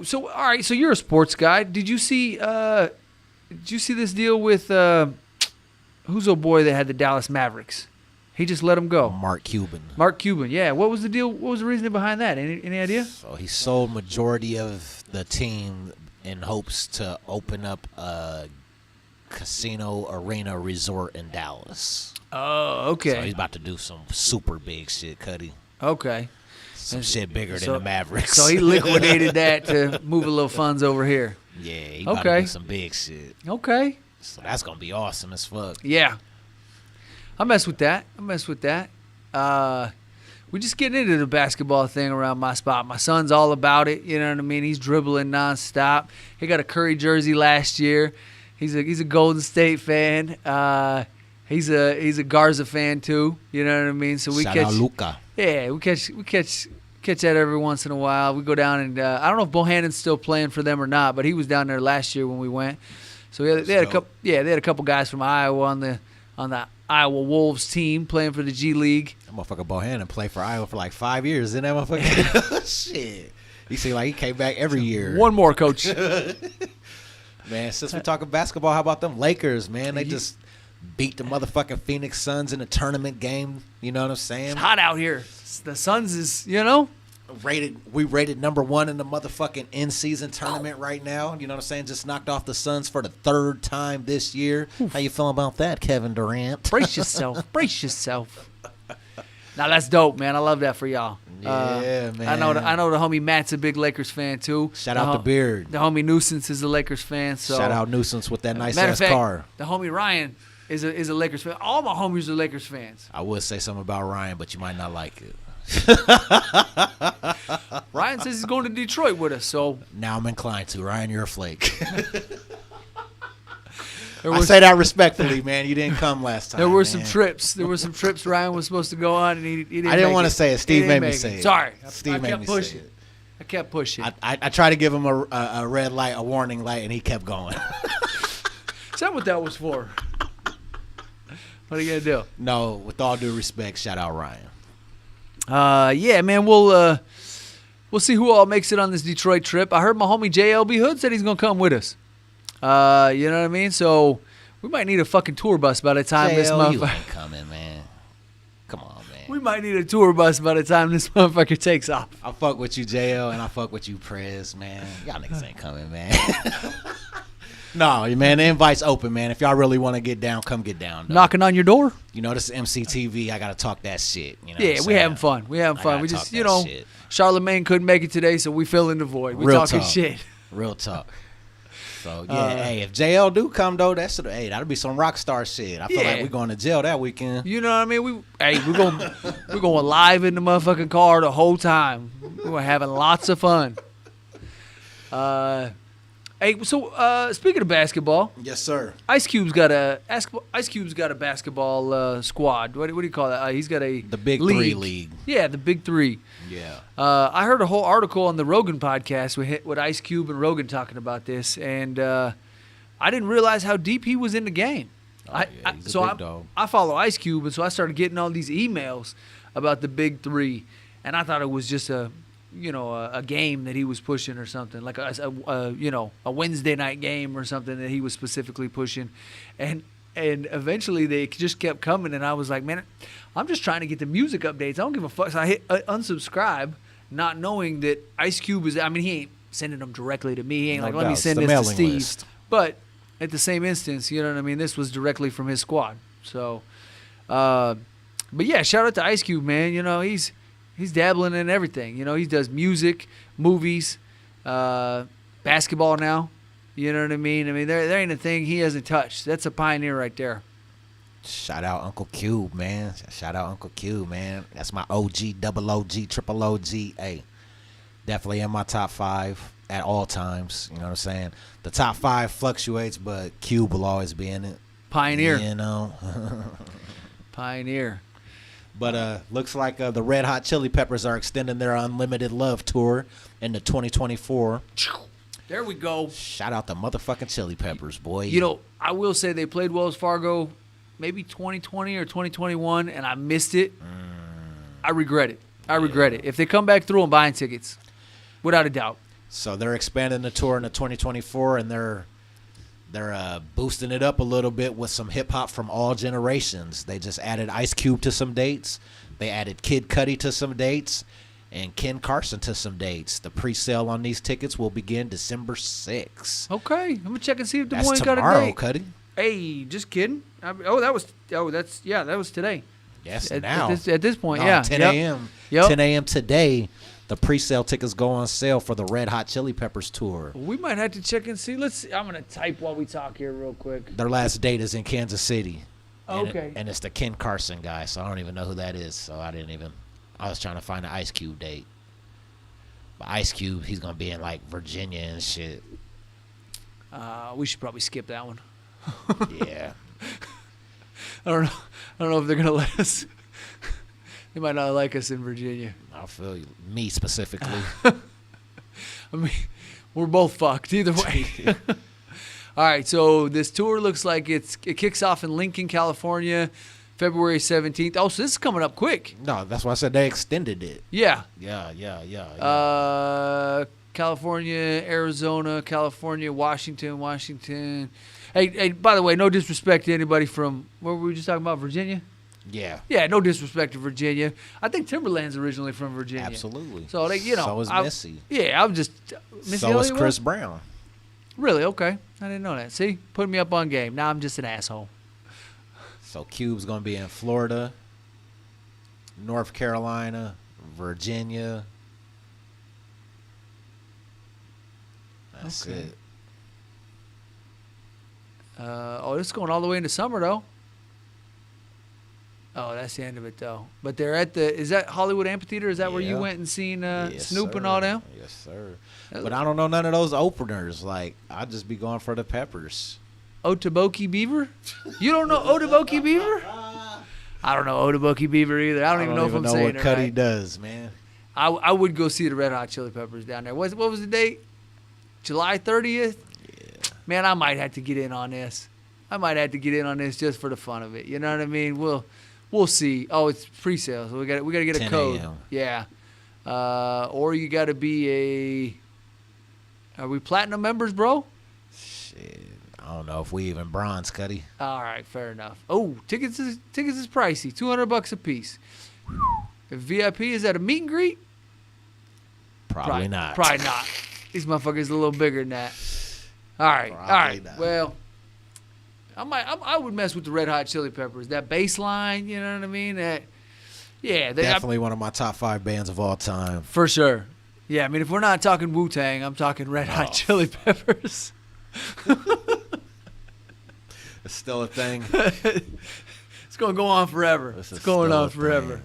so all right. So you're a sports guy. Did you see this deal with who's old boy that had the Dallas Mavericks? He just let him go. Mark Cuban. Mark Cuban, yeah. What was the deal? What was the reasoning behind that? Any idea? So he sold majority of the team in hopes to open up a casino arena resort in Dallas. Oh, okay. So he's about to do some super big shit, Cuddy. Okay. Some shit bigger than the Mavericks. So he liquidated that to move a little funds over here. Yeah, he about to do some big shit. Okay. So that's going to be awesome as fuck. Yeah. I mess with that. We're just getting into the basketball thing around my spot. My son's all about it. You know what I mean? He's dribbling nonstop. He got a Curry jersey last year. He's a Golden State fan. He's a Garza fan too. You know what I mean? So we Shout catch out Luka. Yeah, we catch that every once in a while. We go down and I don't know if Bohannon's still playing for them or not, but he was down there last year when we went. So they had a couple guys from Iowa on the Iowa Wolves team playing for the G League. That motherfucker Bohannon played for Iowa for like 5 years, didn't that motherfucker? Shit. He seemed like he came back every year. One more, coach. Man, since we're talking basketball, how about them Lakers, man? They just beat the motherfucking Phoenix Suns in a tournament game. You know what I'm saying? It's hot out here. The Suns is, We rated number 1 in the motherfucking in-season tournament right now. You know what I'm saying? Just knocked off the Suns for the 3rd time this year. Oof. How you feeling about that, Kevin Durant? Brace yourself. Brace yourself. Now, that's dope, man. I love that for y'all. Yeah, man. I know the homie Matt's a big Lakers fan, too. Shout out to Beard. The homie Nuisance is a Lakers fan. So shout out Nuisance with that nice-ass fact, car. The homie Ryan is a Lakers fan. All my homies are Lakers fans. I would say something about Ryan, but you might not like it. Ryan says he's going to Detroit with us, so now I'm inclined to. Ryan, you're a flake. I say that respectfully, man. You didn't come last time. There were some trips. Ryan was supposed to go on, and he didn't. I didn't want to say it. Steve made me say it. Sorry, Steve made me say it. I kept pushing. I tried to give him a red light, a warning light, and he kept going. Is that what that was for? What are you gonna do? No, with all due respect, shout out Ryan. Yeah, man, we'll see who all makes it on this Detroit trip. I heard my homie JLB Hood said he's gonna come with us. You know what I mean? So we might need a fucking tour bus by the time this motherfucker. You ain't coming, man. Come on, man. We might need a tour bus by the time this motherfucker takes off. I fuck with you, JL, and I fuck with you, Prez, man. Y'all niggas ain't coming, man. No, man, the invite's open, man. If y'all really want to get down, come get down. Though. Knocking on your door? You know, this is EmceeTV. I got to talk that shit. You know yeah, we having fun. We just, shit. Charlemagne couldn't make it today, so we fill in the void. We Real talking talk. shit. Real talk. So, yeah, hey, if JL do come, though, that'll be some rock star shit. I feel like we're going to jail that weekend. You know what I mean? We're going live in the motherfucking car the whole time. We're having lots of fun. Hey, so speaking of basketball, yes, sir. Ice Cube's got a basketball squad. What do you call that? He's got the Big Three league. Yeah, the Big Three. Yeah. I heard a whole article on the Rogan podcast with Ice Cube and Rogan talking about this, and I didn't realize how deep he was in the game. He's a big dog. I follow Ice Cube, and so I started getting all these emails about the Big Three, and I thought it was just a game that he was pushing or something, like a Wednesday night game or something that he was specifically pushing, and eventually they just kept coming, and I was like, man, I'm just trying to get the music updates. I don't give a fuck. So I hit unsubscribe, not knowing that Ice Cube is. I mean, he ain't sending them directly to me. He ain't let me send this to Steve. List. But at the same instance, you know what I mean. This was directly from his squad. So, but yeah, shout out to Ice Cube, man. You know, he's dabbling in everything. You know, he does music, movies, basketball now. You know what I mean? I mean, there ain't a thing he hasn't touched. That's a pioneer right there. Shout out Uncle Cube, man. Shout out Uncle Cube, man. That's my OG, double OG, triple OG. Hey, definitely in my top 5 at all times. You know what I'm saying? The top 5 fluctuates, but Cube will always be in it. Pioneer. You know? Pioneer. But looks like the Red Hot Chili Peppers are extending their Unlimited Love tour into 2024. There we go. Shout out the motherfucking Chili Peppers, boy. You know, I will say they played Wells Fargo maybe 2020 or 2021, and I missed it. I regret it. I regret it. If they come back through, I'm buying tickets, without a doubt. So they're expanding the tour into 2024, and they're They're boosting it up a little bit with some hip hop from all generations. They just added Ice Cube to some dates. They added Kid Cudi to some dates, and Ken Carson to some dates. The pre-sale on these tickets will begin December 6th. Okay, I'm gonna check and see if Des That's Moines got a tomorrow, date. Cudi. Hey, just kidding. That was today. Yes, At now. at this point, No, yeah. 10 Yep. a.m. Yep. 10 a.m. today. The pre-sale tickets go on sale for the Red Hot Chili Peppers tour. We might have to check and see. I'm gonna type while we talk here real quick. Their last date is in Kansas City. Okay. And it's the Ken Carson guy, so I don't even know who that is. So I was trying to find an Ice Cube date. But Ice Cube, he's going to be in, like, Virginia and shit. We should probably skip that one. Yeah. I don't know if they're gonna let us. They might not like us in Virginia. I feel you. Me specifically. I mean, we're both fucked either way. All right, so this tour looks like it kicks off in Lincoln, California, February 17th. Oh, so this is coming up quick. No, that's why I said they extended it. Yeah. Yeah. California, Arizona, California, Washington. Hey, by the way, no disrespect to anybody from, what were we just talking about, Virginia? Yeah. Yeah, no disrespect to Virginia. I think Timberland's originally from Virginia. Absolutely. So, So is Missy. Yeah, I'm just. Missy So is Elliott Chris was? Brown. Really? Okay. I didn't know that. See? Putting me up on game. Now I'm just an asshole. So Cube's going to be in Florida, North Carolina, Virginia. That's Okay. it. It's going all the way into summer, though. Oh, that's the end of it, though. But they're at is that Hollywood Amphitheater? Is that where you Yeah. went and seen Yes, Snoop sir. and all them? Yes, sir. But I don't know none of those openers. Like, I'd just be going for the Peppers. Otoboke Beaver? You don't know Otoboke Beaver? I don't know Otoboke Beaver either. I don't even know if I'm saying what it Cudi right. does, man. I would go see the Red Hot Chili Peppers down there. What was the date? July 30th? Yeah. Man, I might have to get in on this. Just for the fun of it. You know what I mean? We'll see. Oh, it's pre-sale, so we got to get a 10 code. a.m. Yeah. Or you got to be Are we platinum members, bro? Shit. I don't know if we even bronze, Cudi. All right, fair enough. Oh, tickets is pricey, $200 a piece. If VIP is at a meet and greet, Probably not. Probably not. These motherfuckers a little bigger than that. All right, Probably not. Well, I would mess with the Red Hot Chili Peppers. That bass line, you know what I mean? Definitely one of my top 5 bands of all time. For sure. Yeah, I mean, if we're not talking Wu-Tang, I'm talking Red Hot Chili Peppers. It's still a thing. It's going to go on forever. It's going on forever.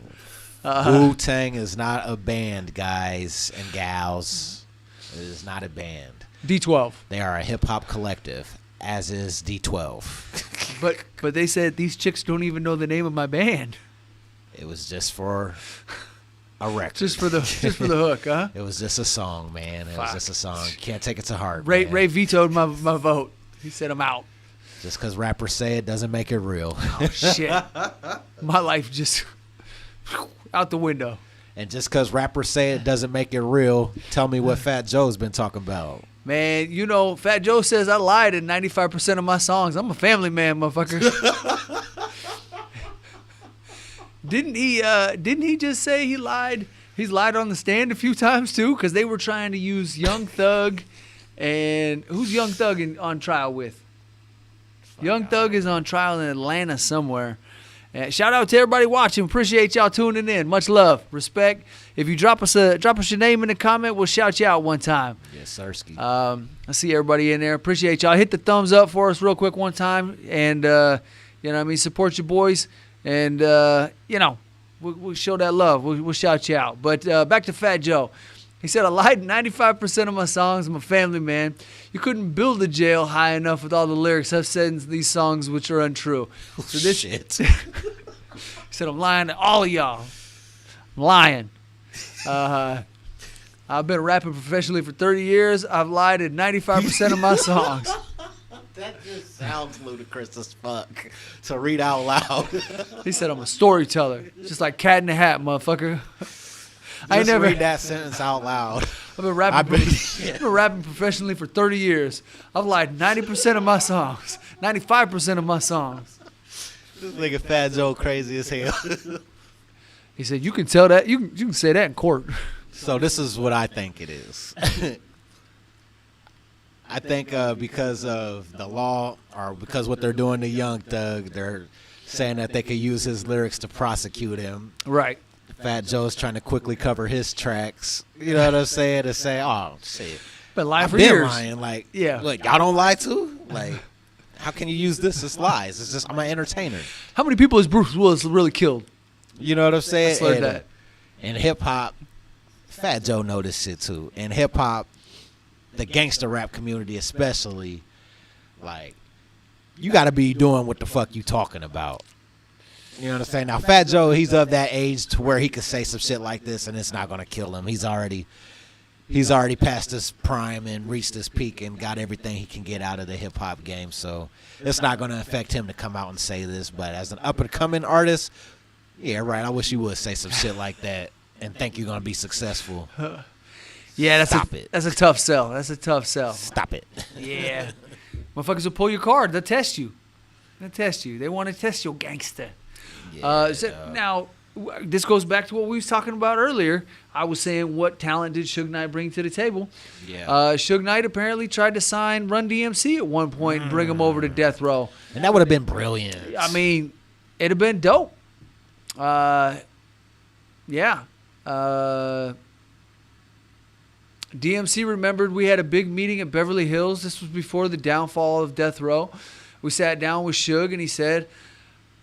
Wu-Tang is not a band, guys and gals. It is not a band. D12. They are a hip-hop collective, as is D12. But they said these chicks don't even know the name of my band. It was just for a record. Just for the hook, huh? It was just a song, man. It was just a song. You can't take it to heart, Ray man. Ray vetoed my vote. He said I'm out. Just because rappers say it doesn't make it real. Oh, shit. My life just out the window. And just because rappers say it doesn't make it real, tell me what Fat Joe's been talking about. Man, you know, Fat Joe says I lied in 95% of my songs. I'm a family man, motherfucker. Didn't he just say he lied? He's lied on the stand a few times too, because they were trying to use Young Thug, and who's Young Thug on trial with? Young Thug is on trial in Atlanta somewhere. Shout out to everybody watching. Appreciate y'all tuning in. Much love, respect. If you drop us your name in the comment, we'll shout you out one time. Yes, Sirski. I see everybody in there. Appreciate y'all. Hit the thumbs up for us real quick one time, and you know what I mean, support your boys, and you know, we'll show that love. We'll shout you out. But back to Fat Joe. He said, I lied in 95% of my songs. I'm a family man. You couldn't build a jail high enough with all the lyrics I've said in these songs which are untrue. So this shit. He said, I'm lying to all of y'all. I'm lying. I've been rapping professionally for 30 years. I've lied in 95% of my songs. That just sounds ludicrous as fuck to read out loud. He said, I'm a storyteller. Just like Cat in the Hat, motherfucker. Just read that sentence out loud. I've been rapping professionally for 30 years. I've lied 90% of my songs, 95% of my songs. This nigga Fat Joe crazy as hell. He said, "You can tell that. You can say that in court." So this is what I think it is. I think because of the law, or because what they're doing to Young Thug, they're saying that they could use his lyrics to prosecute him. Right. Fat Joe's trying to quickly cover his tracks. You know what I'm saying? To say, oh shit, Been lying I've for been years. lying. Like, Yeah. look, y'all don't lie too. Like, how can you use this as lies? It's just I'm an entertainer. How many people has Bruce Willis really killed? You know what I'm saying? I slurred that. In hip hop, Fat Joe know this shit too. In hip hop, the gangster rap community especially, like, you got to be doing what the fuck you talking about. You know what I'm saying? Now, Fat Joe, he's of that age to where he could say some shit like this and it's not gonna kill him. He's already past his prime and reached his peak and got everything he can get out of the hip hop game. So it's not gonna affect him to come out and say this. But as an up and coming artist, yeah, right. I wish you would say some shit like that and think you're gonna be successful. Yeah, that's Stop it. That's a tough sell. That's a tough sell. Stop it. Yeah. Motherfuckers will pull your card. They'll test you. They want to test your gangster. Yeah, Now, this goes back to what we was talking about earlier. I was saying, what talent did Suge Knight bring to the table? yeah. Suge Knight apparently tried to sign Run DMC at one point and bring him over to Death Row. And that would have been brilliant. I mean, it'd have been dope. Yeah. DMC remembered we had a big meeting at Beverly Hills. This was before the downfall of Death Row. We sat down with Suge and he said,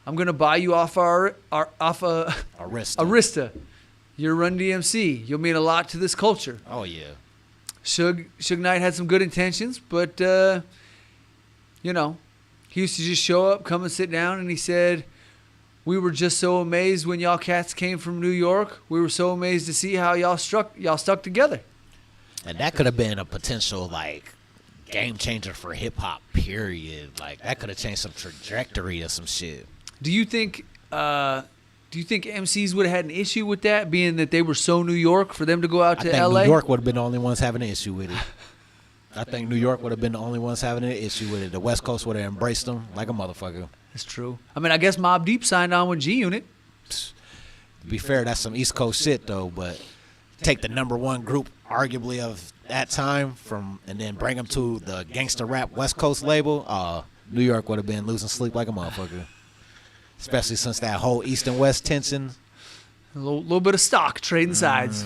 "I'm gonna buy you off Arista. You're Run DMC. You'll mean a lot to this culture." Oh yeah. Suge Knight had some good intentions, but you know, he used to just show up, come and sit down, and he said, "We were just so amazed when y'all cats came from New York. We were so amazed to see how y'all stuck together." And that could have been a potential, like, game changer for hip hop, period. Like, that could have changed some trajectory of some shit. Do you think MCs would have had an issue with that, being that they were so New York for them to go out to I think LA? New York would have been the only ones having an issue with it. I think New York would have been the only ones having an issue with it. The West Coast would have embraced them like a motherfucker. That's true. I mean, I guess Mobb Deep signed on with G Unit. To be fair, that's some East Coast shit, though, but take the number one group, arguably, of that time and then bring them to the gangster rap West Coast label, New York would have been losing sleep like a motherfucker. Especially since that whole East and West tension. A little bit of stock trading sides.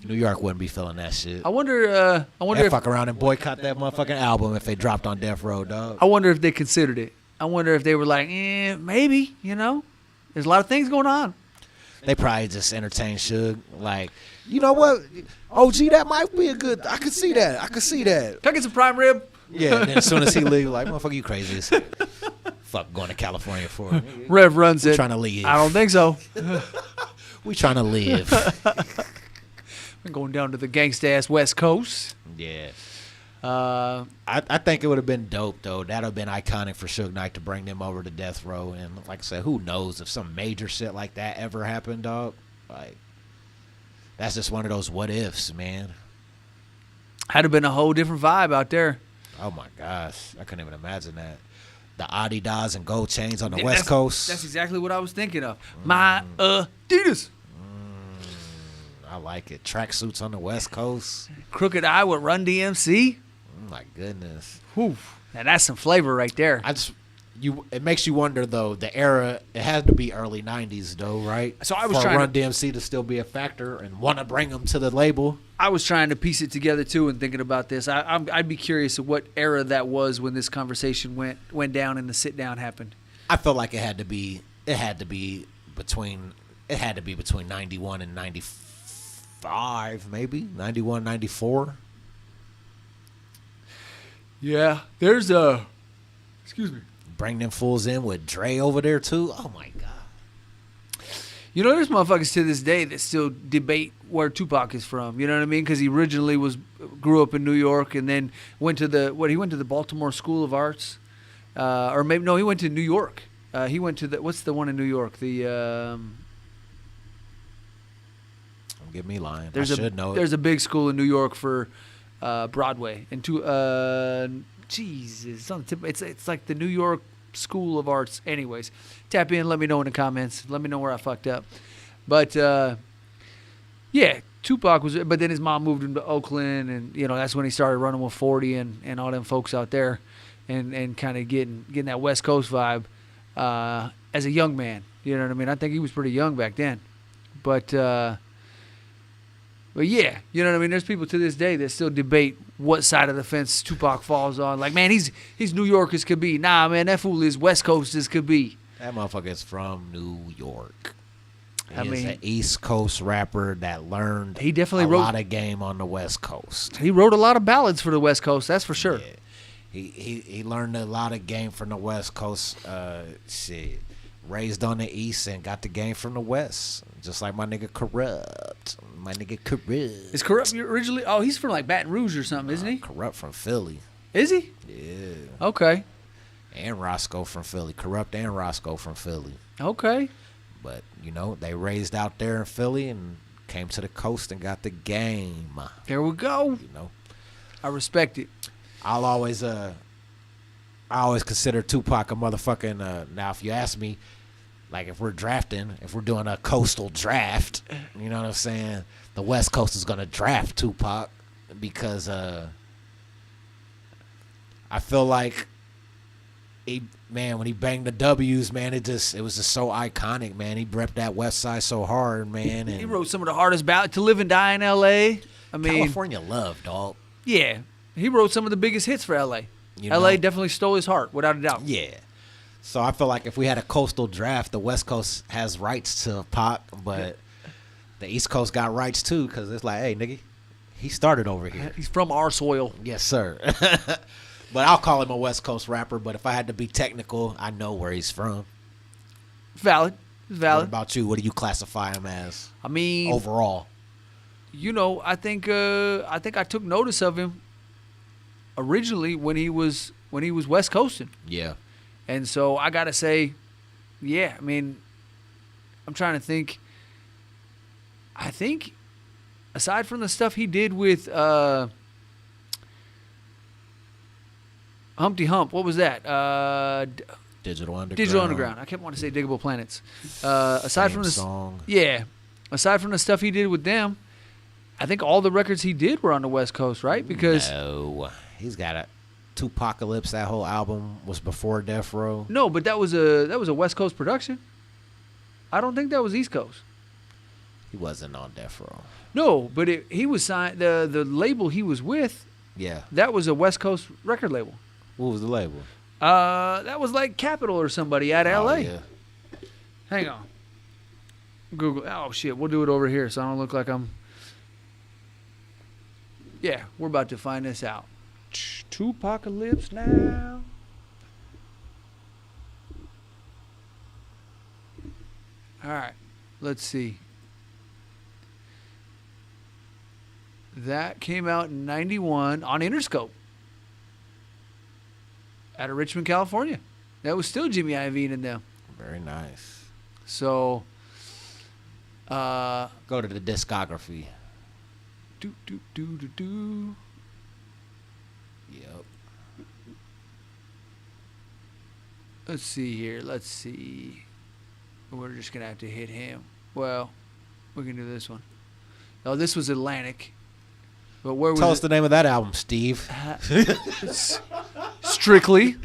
New York wouldn't be feeling that shit. I wonder They'd if fuck around and boycott that motherfucking album if they dropped on Death Row, dog. I wonder if they considered it. I wonder if they were like, maybe, you know. There's a lot of things going on. They probably just entertained Suge. Like, you know what? OG, that might be a good. I could see that. Can I get some prime rib? Yeah, and then as soon as he leave, like, motherfucker, you crazy as fuck going to California for. Rev runs it. Trying to leave. I don't think so. We trying to live. We're going down to the gangsta-ass West Coast. Yeah. I think it would have been dope, though. That would have been iconic for Suge Knight to bring them over to Death Row. And like I said, who knows if some major shit like that ever happened, dog. Like, that's just one of those what ifs, man. Had to been a whole different vibe out there. Oh, my gosh. I couldn't even imagine that. The Adidas and gold chains on the West Coast. That's exactly what I was thinking of. My Adidas. I like it. Tracksuits on the West Coast. Crooked Eye with Run DMC. My goodness. Whew. Now that's some flavor right there. It makes you wonder, though, the era. It had to be early 90s, though, right? So I was for trying Run DMC to still be a factor and want to bring them to the label. I was trying to piece it together too and thinking about this. I'd be curious of what era that was when this conversation went down and the sit down happened. I felt like it had to be between 91 and 95, maybe 91, 94. Yeah, there's excuse me. Bring them fools in with Dre over there too. Oh my god. You know, there's motherfuckers to this day that still debate where Tupac is from. You know what I mean? Because he originally grew up in New York and then went to the Baltimore School of Arts, or maybe no, he went to New York. He went to what's the one in New York? The I'm Don't get me lying. I There's should know it. There's a big school in New York for Broadway, and Jesus, it's on the tip. It's like the New York School of Arts. Anyways, tap in. Let me know in the comments. Let me know where I fucked up. But yeah, Tupac was. But then his mom moved him to Oakland, and that's when he started running with 40 and all them folks out there, and kind of getting that West Coast vibe as a young man. You know what I mean? I think he was pretty young back then, but yeah, you know what I mean? There's people to this day that still debate what side of the fence Tupac falls on. Like, man, he's New York as could be. Nah, man, that fool is West Coast as could be. That motherfucker is from New York. I mean, an East Coast rapper that learned he definitely wrote a wrote lot of game on the West Coast. He wrote a lot of ballads for the West Coast, that's for sure. Yeah. He learned a lot of game from the West Coast. Shit. Raised on the East and got the game from the West. Just like my nigga Corrupt. Is Corrupt originally? Oh, he's from like Baton Rouge or something, isn't he? Corrupt from Philly. Is he? Yeah. Okay. And Roscoe from Philly. Corrupt and Roscoe from Philly. Okay. But, they raised out there in Philly and came to the coast and got the game. There we go. I respect it. I always consider Tupac a motherfucking, now if you ask me, like if we're doing a coastal draft, you know what I'm saying? The West Coast is going to draft Tupac because I feel like when he banged the W's, man, it was just so iconic, man. He repped that West Side so hard, man. And he wrote some of the hardest ballads. To Live and Die in L.A. I mean, California love, dog. Yeah. He wrote some of the biggest hits for L.A. L.A. definitely stole his heart, without a doubt. Yeah. So I feel like if we had a coastal draft, the West Coast has rights to Pac, but the East Coast got rights too, because it's like, hey, nigga, he started over here. He's from our soil. Yes, sir. But I'll call him a West Coast rapper, but if I had to be technical, I know where he's from. Valid. What about you? What do you classify him as? I mean, overall. I think I took notice of him originally when he was West Coasting. Yeah. And so I gotta say, yeah, I mean, I'm trying to think. I think aside from the stuff he did with Humpty Hump, what was that? Digital Underground. Digital Underground. I kept wanting to say Diggable Planets. Aside Same from the song. Yeah. Aside from the stuff he did with them, I think all the records he did were on the West Coast, right? Because no, he's got a Tupacalypse. That whole album was before Death Row. No, but that was a West Coast production. I don't think that was East Coast. He wasn't on Death Row. No, but he was signed. The label he was with. Yeah. That was a West Coast record label. What was the label? That was like Capitol or somebody out of L.A. Yeah. Hang on. Google. Oh shit, we'll do it over here so I don't look like I'm. Yeah, we're about to find this out. Tupacalypse now. All right, let's see. That came out in '91 on Interscope out of Richmond, California. That was still Jimmy Iovine and them. Very nice. So, go to the discography. Do. Yep. Let's see here. Let's see. We're just gonna have to hit him. Well, we can do this one. Oh, this was Atlantic. But where was Tell us the name of that album, Steve. Strictly.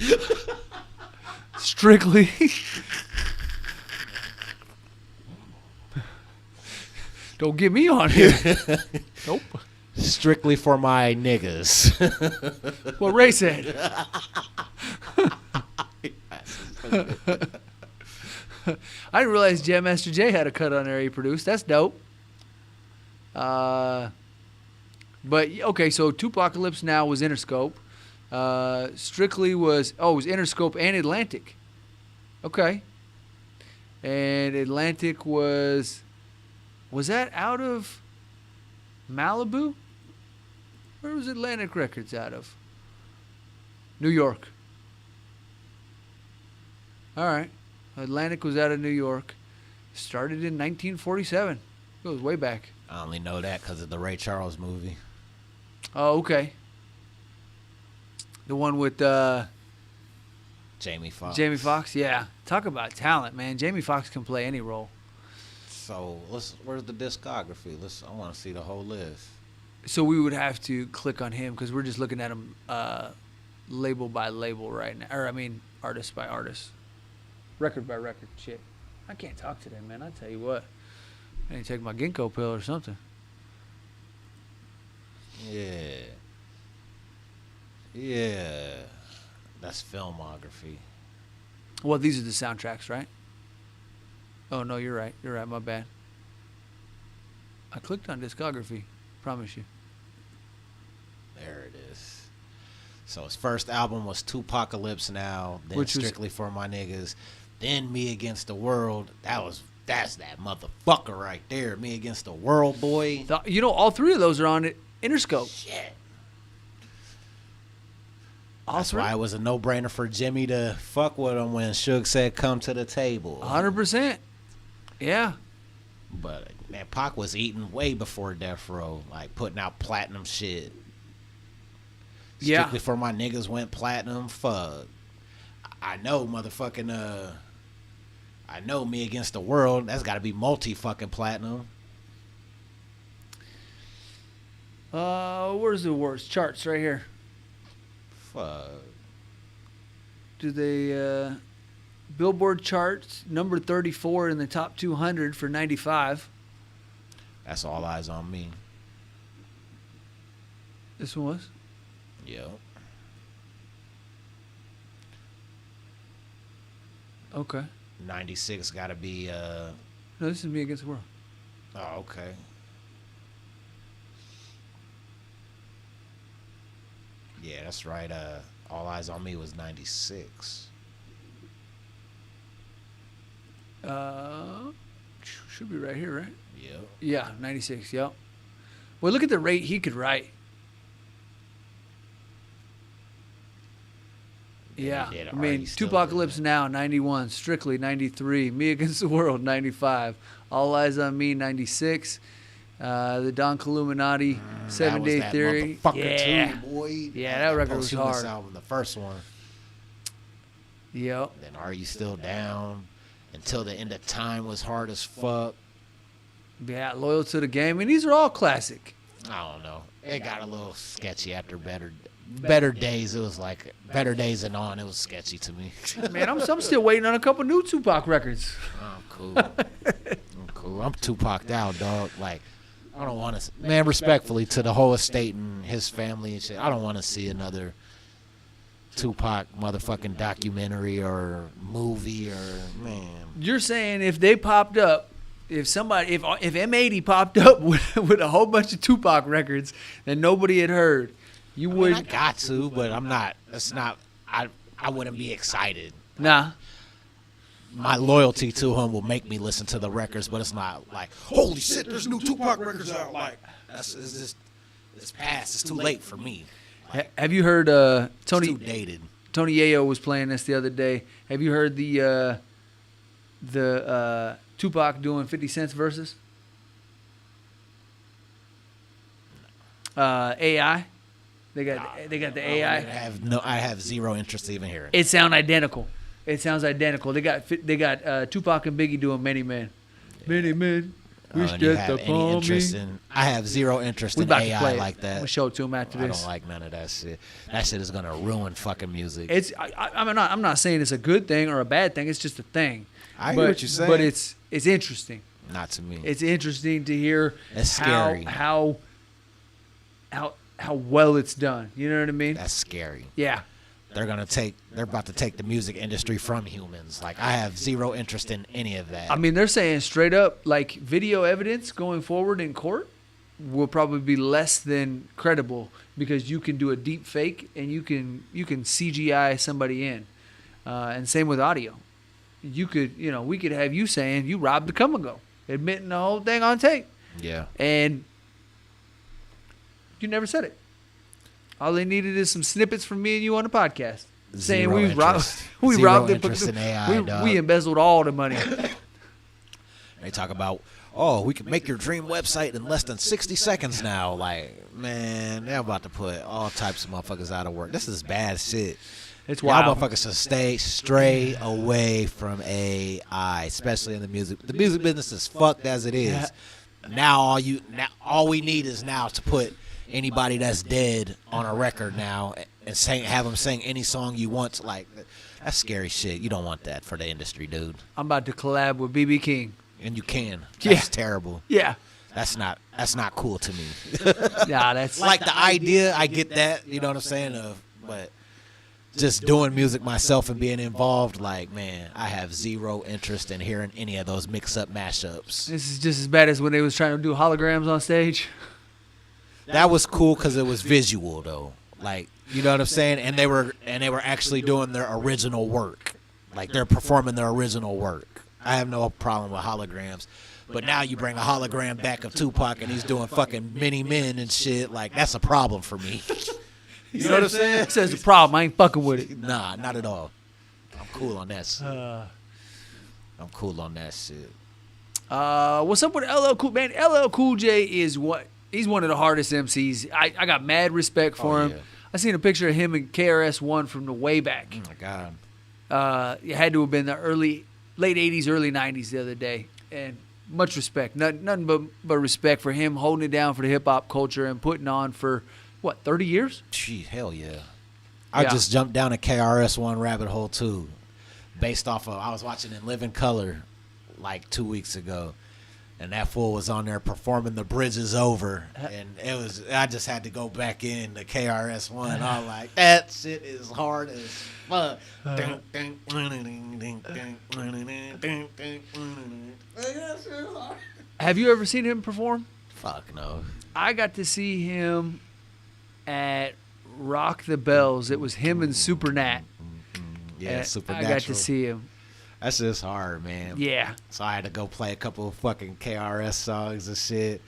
Don't get me on here. Nope. Strictly for my niggas. What Ray said. I didn't realize Jam Master Jay had a cut on there he produced. That's dope. But okay, so Tupacalypse Now was Interscope. Strictly was it was Interscope and Atlantic. Okay. And Atlantic was that out of Malibu? Where was Atlantic Records out of? New York. All right. Atlantic was out of New York. Started in 1947. It goes way back. I only know that because of the Ray Charles movie. Oh, okay. The one with Jamie Foxx. Jamie Foxx, yeah. Talk about talent, man. Jamie Foxx can play any role. So where's the discography? I want to see the whole list. So we would have to click on him because we're just looking at him label by label right now. Or, I mean, artist by artist. Record by record. Shit. I can't talk today, man. I tell you what. I need to take my ginkgo pill or something. Yeah. That's filmography. Well, these are the soundtracks, right? Oh, no, you're right. You're right. My bad. I clicked on discography. Promise you. There it is. So his first album was Tupacalypse Now, then Which was- Strictly for My Niggas, then Me Against the World. That's that motherfucker right there. Me Against the World, boy. You know, all three of those are on it. Interscope. Shit. All That's three. why it was a no-brainer for Jimmy to fuck with him when Suge said come to the table. 100%. Yeah. But man, Pac was eating way before Death Row, like putting out platinum shit. Yeah. Strictly for My Niggas went platinum. Fuck. I know motherfucking I know Me Against the World. That's got to be multi-fucking platinum. Where's the awards? Charts right here. Fuck. Do they Billboard charts number 34 in the top 200 for 95. That's All Eyes on Me. This one was? Yep. Okay. 96 got to be No, this is Me Against the World. oh, okay. Yeah, that's right. All Eyes on Me was 96. Should be right here, right? Yep. Yeah, 96, yep. Well, look at the rate he could write. Yeah, did. I Are mean, you still Tupacalypse doing Now, 91. Strictly, 93. Me Against the World, 95. All Eyes on Me, 96. The Don Illuminati, 7 Day Theory. Yeah. Too, boy. Yeah, that record was Posthumous hard. album, the first one. Yep. Then Are You Still Down? Until the End of Time was hard as fuck. Yeah, Loyal to the Game. And these are all classic. I don't know. It got a little sketchy after Better Days. It was like Better Days and on. It was sketchy to me. Man, I'm still waiting on a couple new Tupac records. I'm cool. I'm cool. I'm Tupac'd out, dog. Like, I don't want to. Man, respectfully to the whole estate and his family and shit, I don't want to see another Tupac motherfucking documentary or movie or man. You're saying if they popped up, if M80 popped up with a whole bunch of Tupac records that nobody had heard, you would. I got to, but I'm not. That's not. I wouldn't be excited. Nah. My loyalty to him will make me listen to the records, but it's not like, holy shit, there's new Tupac records out. Like, it's past. It's too late for me. Have you heard Tony? It's too dated. Tony Yayo was playing this the other day. Have you heard the Tupac doing 50 Cent's verses? AI. They got the AI. I have zero interest even hearing. It sounds identical. They got Tupac and Biggie doing Many Men. Many Men. Wish And you death have any upon interest me. in? I have zero interest We in about to AI play it. like I'm that. gonna show it to him after I this. don't like none of that shit. That shit is gonna ruin fucking music. I'm not saying it's a good thing or a bad thing. It's just a thing. I hear what you're saying. But it's interesting. Not to me. It's interesting to hear It's scary. how well it's done. You know what I mean? That's scary. Yeah. They're about to take the music industry from humans. Like, I have zero interest in any of that. I mean, they're saying straight up, like, video evidence going forward in court will probably be less than credible because you can do a deep fake and you can CGI somebody in. And same with audio. We could have you saying you robbed the come ago, admitting the whole thing on tape. Yeah. And you never said it. All they needed is some snippets from me and you on the podcast saying Zero we robbed interest. Zero robbed interest in AI, dog. we embezzled all the money. They talk about, oh, we can make your dream website in less than 60 seconds now. Like, man, they're about to put all types of motherfuckers out of work. This is bad shit. It's Y'all wild. motherfuckers should stray away from AI, especially in the music. The music business is fucked as it is. Yeah. Now all we need is now to put anybody that's dead on a record now and have them sing any song you want. Like, that's scary shit. You don't want that for the industry, dude. I'm about to collab with BB King. And you can. Yeah. That's terrible. Yeah. That's not cool to me. Nah, that's Like the idea, I get that. You know what I'm saying? But just doing music myself and being involved, like, man, I have zero interest in hearing any of those mix-up mashups. This is just as bad as when they was trying to do holograms on stage. That was cool because it was visual, though. Like, you know what I'm saying? And they were actually doing their original work. Like, they're performing their original work. I have no problem with holograms. But now you bring a hologram back of Tupac and he's doing fucking Mini Men and shit. Like, that's a problem for me. You know what I'm saying? He says the problem. I ain't fucking with it. Nah, not at all. I'm cool on that shit. What's up with LL Cool Man? LL Cool J is he's one of the hardest MCs. I got mad respect for him. Yeah. I seen a picture of him and KRS-One from the way back. Oh my God. It had to have been the late 80s, early 90s the other day. And much respect. Nothing but respect for him holding it down for the hip-hop culture and putting on for, 30 years? Gee, hell yeah. I just jumped down a KRS-One rabbit hole, too. Based off of, I was watching In Living Color like 2 weeks ago. And that fool was on there performing The Bridge Is Over. And I just had to go back in to KRS-One. I was like, that shit is hard as fuck. Have you ever seen him perform? Fuck no. I got to see him at Rock the Bells. It was him and Supernat. Yeah, And Supernatural. I got to see him. That's just hard, man. Yeah. So I had to go play a couple of fucking KRS songs and shit.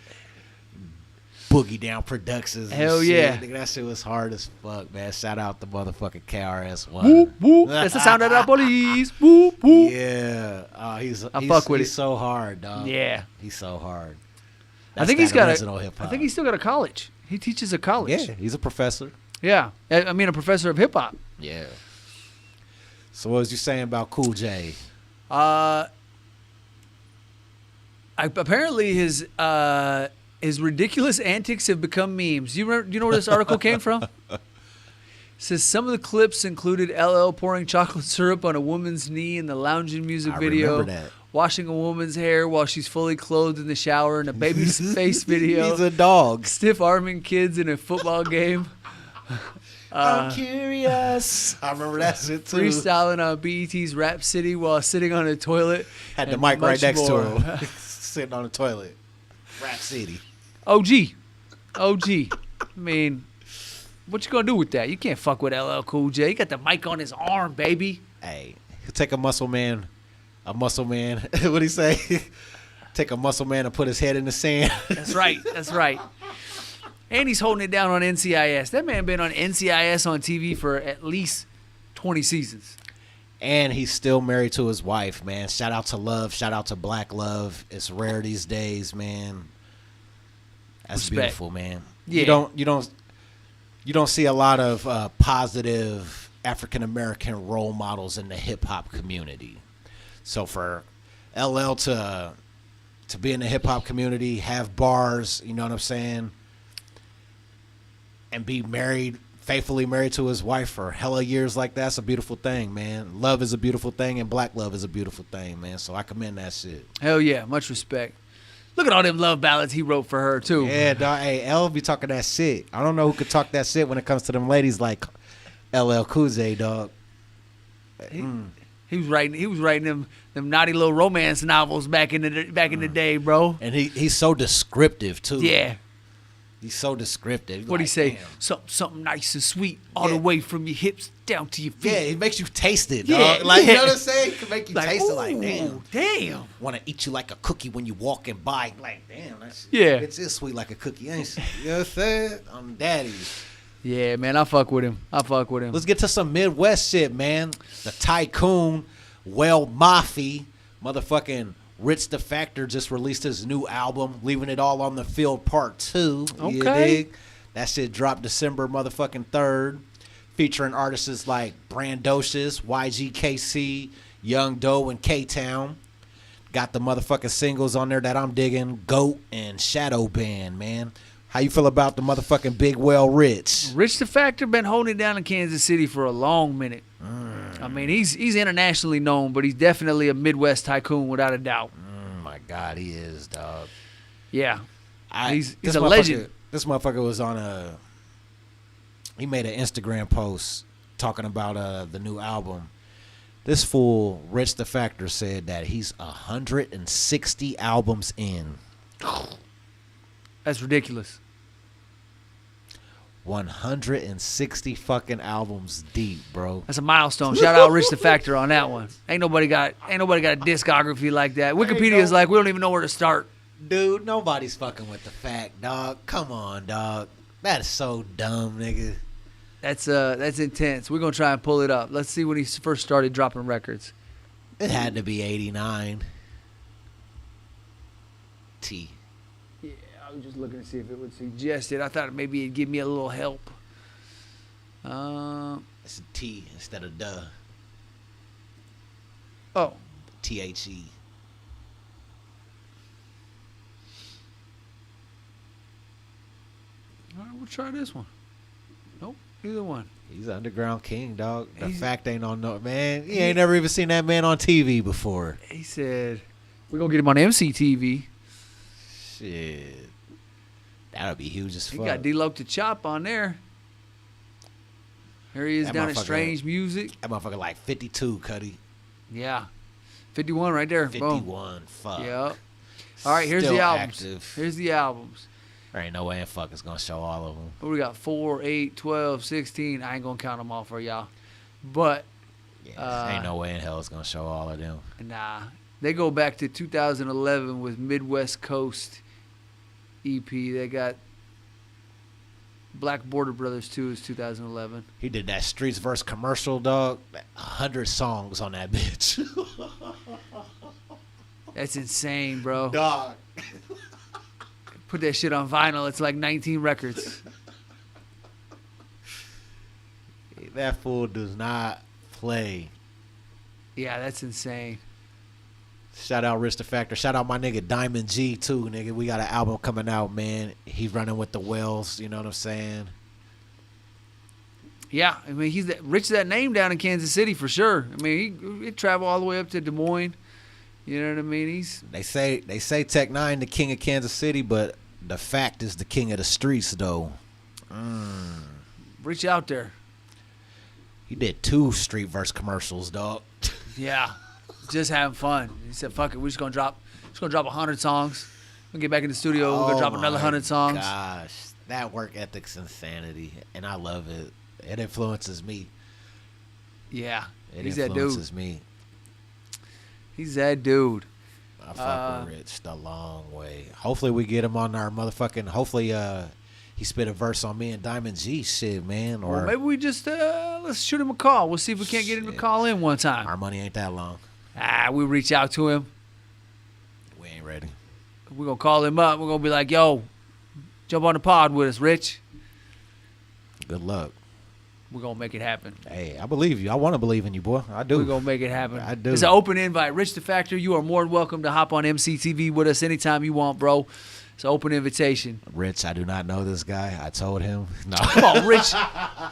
Boogie Down Productions. And Hell shit. yeah. Nigga, that shit was hard as fuck, man. Shout out the motherfucking KRS-One. Whoop, whoop. That's the sound of the police. Whoop, whoop. Yeah. I fuck with he's it. so hard, dog. Yeah. He's so hard. I think he's got original hip-hop. I think he's still got a college. He teaches a college. Yeah, he's a professor. Yeah. I mean, a professor of hip hop. Yeah. So what was you saying about Cool J? Apparently his ridiculous antics have become memes. Do you know where this article came from? It says some of the clips included LL pouring chocolate syrup on a woman's knee in the lounging music video, remember that. washing a woman's hair while she's fully clothed in the shower in a baby's face video, He's a dog. stiff arming kids in a football game, I'm curious. I remember that shit too. freestyling on BET's Rap City while sitting on a toilet. Had the and mic right much next more. to him, sitting on the toilet. Rap City. OG. I mean, what you gonna do with that? You can't fuck with LL Cool J. He got the mic on his arm, baby. Hey, he'll take a muscle man. What'd he say? Take a muscle man and put his head in the sand. That's right. And he's holding it down on NCIS. That man been on NCIS on TV for at least 20 seasons. And he's still married to his wife, man. Shout out to love. Shout out to black love. It's rare these days, man. That's Respect. beautiful, man. Yeah. You don't see a lot of positive African American role models in the hip hop community. So for LL to be in the hip hop community, have bars, you know what I'm saying, and be faithfully married to his wife for hella years like that's a beautiful thing, man. Love is a beautiful thing, and black love is a beautiful thing, man. So I commend that shit. Hell yeah, much respect. Look at all them love ballads he wrote for her too. Yeah, dog. Hey, L be talking that shit. I don't know who could talk that shit when it comes to them ladies like LL Cool J, dog. He was writing them naughty little romance novels back in the day, bro. And he's so descriptive too. Yeah. He's so descriptive. What'd he say? Damn. Something nice and sweet all the way from your hips down to your feet. Yeah, it makes you taste it, Yeah, dog. Like, yeah. you know what I'm saying? It can make you taste it like, ooh, damn. Want to eat you like a cookie when you walking by. Like, damn, that shit. Yeah. It's just sweet like a cookie, ain't she? You know what I'm saying? I'm daddy. Yeah, man, I fuck with him. Let's get to some Midwest shit, man. The Tycoon, Well Mafi, motherfucking Rich the Factor just released his new album, Leaving It All on the Field Part 2. Okay. You dig? That shit dropped December motherfucking 3rd. Featuring artists like Brandocious, YGKC, Young Doe, and K-Town. Got the motherfucking singles on there that I'm digging. GOAT and Shadow Band, man. How you feel about the motherfucking Big Well Rich? Rich the Factor been holding it down in Kansas City for a long minute. I mean, he's internationally known, but he's definitely a Midwest tycoon without a doubt. My God, he is, dog. Yeah. He's this a legend. This motherfucker was on he made an Instagram post talking about the new album. This fool, Rich the Factor, said that he's 160 albums in. That's ridiculous. 160 fucking albums deep, bro. That's a milestone. Shout out Rich the Factor on that one. Ain't nobody got a discography like that. Wikipedia's like, we don't even know where to start. Dude, nobody's fucking with the fact, dog. Come on, dog. That is so dumb, nigga. That's intense. We're gonna try and pull it up. Let's see when he first started dropping records. It had to be 89. T. Yeah, I was just looking to see if it would suggest it. I thought maybe it'd give me a little help. It's a T instead of duh. Oh. THE. All right, we'll try this one. Nope, either one. He's an underground king, dog. The fact ain't on no man. He ain't never even seen that man on TV before. He said, we're going to get him on EmceeTV. Shit. That'll be huge as fuck. He got D-Loc to Chop on there. Here he is That down at motherfucker- Strange Music. That motherfucker like 52, Cuddy. Yeah. 51 right there. 51. Boom. Fuck. Yep. All right, here's Still the albums. active. Here's the albums. There ain't no way in fuck it's gonna show all of them. What we got? 4, 8, 12, 16. I ain't going to count them all for y'all. But, Yeah, ain't no way in hell it's gonna show all of them. nah. They go back to 2011 with Midwest Coast EP. They got Black Border Brothers 2 is 2011. He did that Streets verse commercial, dog. 100 songs on that bitch. That's insane, bro. Dog. Put that shit on vinyl. It's like 19 records. That fool does not play. Yeah, that's insane. Shout out Rich the Factor. Shout out my nigga Diamond G too, nigga. We got an album coming out, man. He's running with the Wells, you know what I'm saying? Yeah, I mean, he's that name down in Kansas City for sure. I mean, he traveled all the way up to Des Moines. You know what I mean? They say Tech Nine the king of Kansas City, but the fact is the king of the streets though. Reach out there. He did 2 street verse commercials, dog. Yeah, just having fun. He said, "Fuck it, we're just gonna drop 100 songs. We'll get back in the studio. We're gonna drop another 100 songs." Gosh, that work ethic's insanity, and I love it. It influences me. Yeah, It he's that dude. influences me. He's that dude. I fuck with Rich the long way. Hopefully we get him on our motherfucking. Hopefully he spit a verse on me and Diamond G shit, man. Or Well, maybe we just let's shoot him a call. We'll see if we can't get him to call in one time. our money ain't that long. We reach out to him. We ain't ready. We're gonna call him up. We're gonna be like, "Yo, jump on the pod with us, Rich." Good luck. We're gonna make it happen. Hey, I believe you. I want to believe in you, boy. I do. We're gonna make it happen. I do. It's an open invite. Rich the Factor, you are more than welcome to hop on MCTV with us anytime you want, bro. It's an open invitation. Rich, I do not know this guy. I told him. No. Come on, Rich.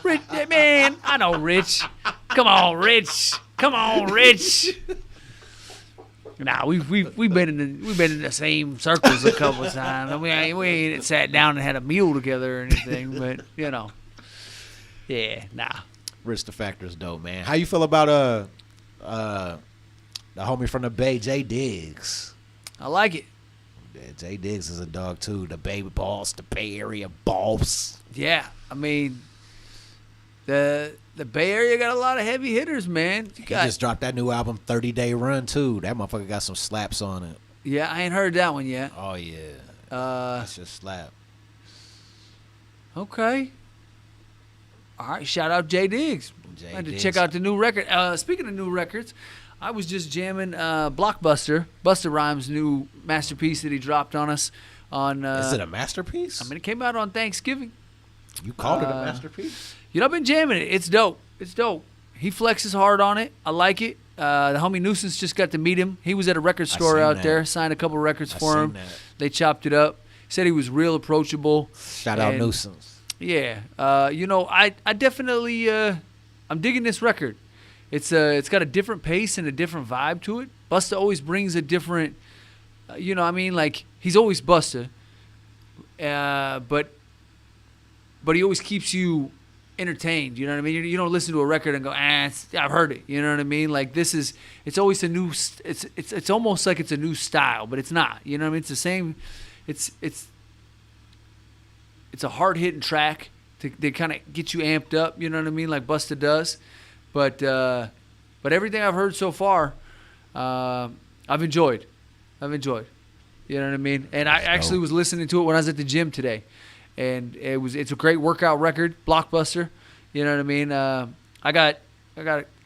Rich, man, I know Rich. Come on, Rich. Come on, Rich. Nah, we've been in the same circles a couple of times. I mean, we ain't sat down and had a meal together or anything, but you know, yeah, nah. Rich the Factor's dope, man. How you feel about the homie from the Bay, Jay Diggs? I like it. Yeah, Jay Diggs is a dog too. The Bay boss, the Bay Area boss. Yeah, I mean, the Bay Area got a lot of heavy hitters, man. He just dropped that new album, 30 Day Run too. That motherfucker got some slaps on it. Yeah, I ain't heard that one yet. Oh yeah, that's just slap. Okay. All right, shout out Jay Diggs. I had to Diggs. check out the new record. Speaking of new records, I was just jamming Blockbuster, Busta Rhymes' new masterpiece that he dropped on us. Is it a masterpiece? I mean, it came out on Thanksgiving. You called it a masterpiece? You know, I've been jamming it. It's dope. It's dope. He flexes hard on it. I like it. The homie Nuisance just got to meet him. He was at a record store out there, signed a couple records for him. They chopped it up. Said he was real approachable. Shout out Nuisance. Yeah. You know, I definitely I'm digging this record. It's got a different pace and a different vibe to it. Busta always brings a different, you know what I mean? Like, he's always Busta, but he always keeps you entertained. You know what I mean? You don't listen to a record and go, I've heard it. You know what I mean? Like, it's always a new, it's almost like it's a new style, but it's not. You know what I mean? It's the same. It's a hard hitting track to kind of get you amped up. You know what I mean? Like Busta does. But everything I've heard so far, I've enjoyed. You know what I mean? And I actually was listening to it when I was at the gym today, and it's a great workout record, Blockbuster. You know what I mean? I got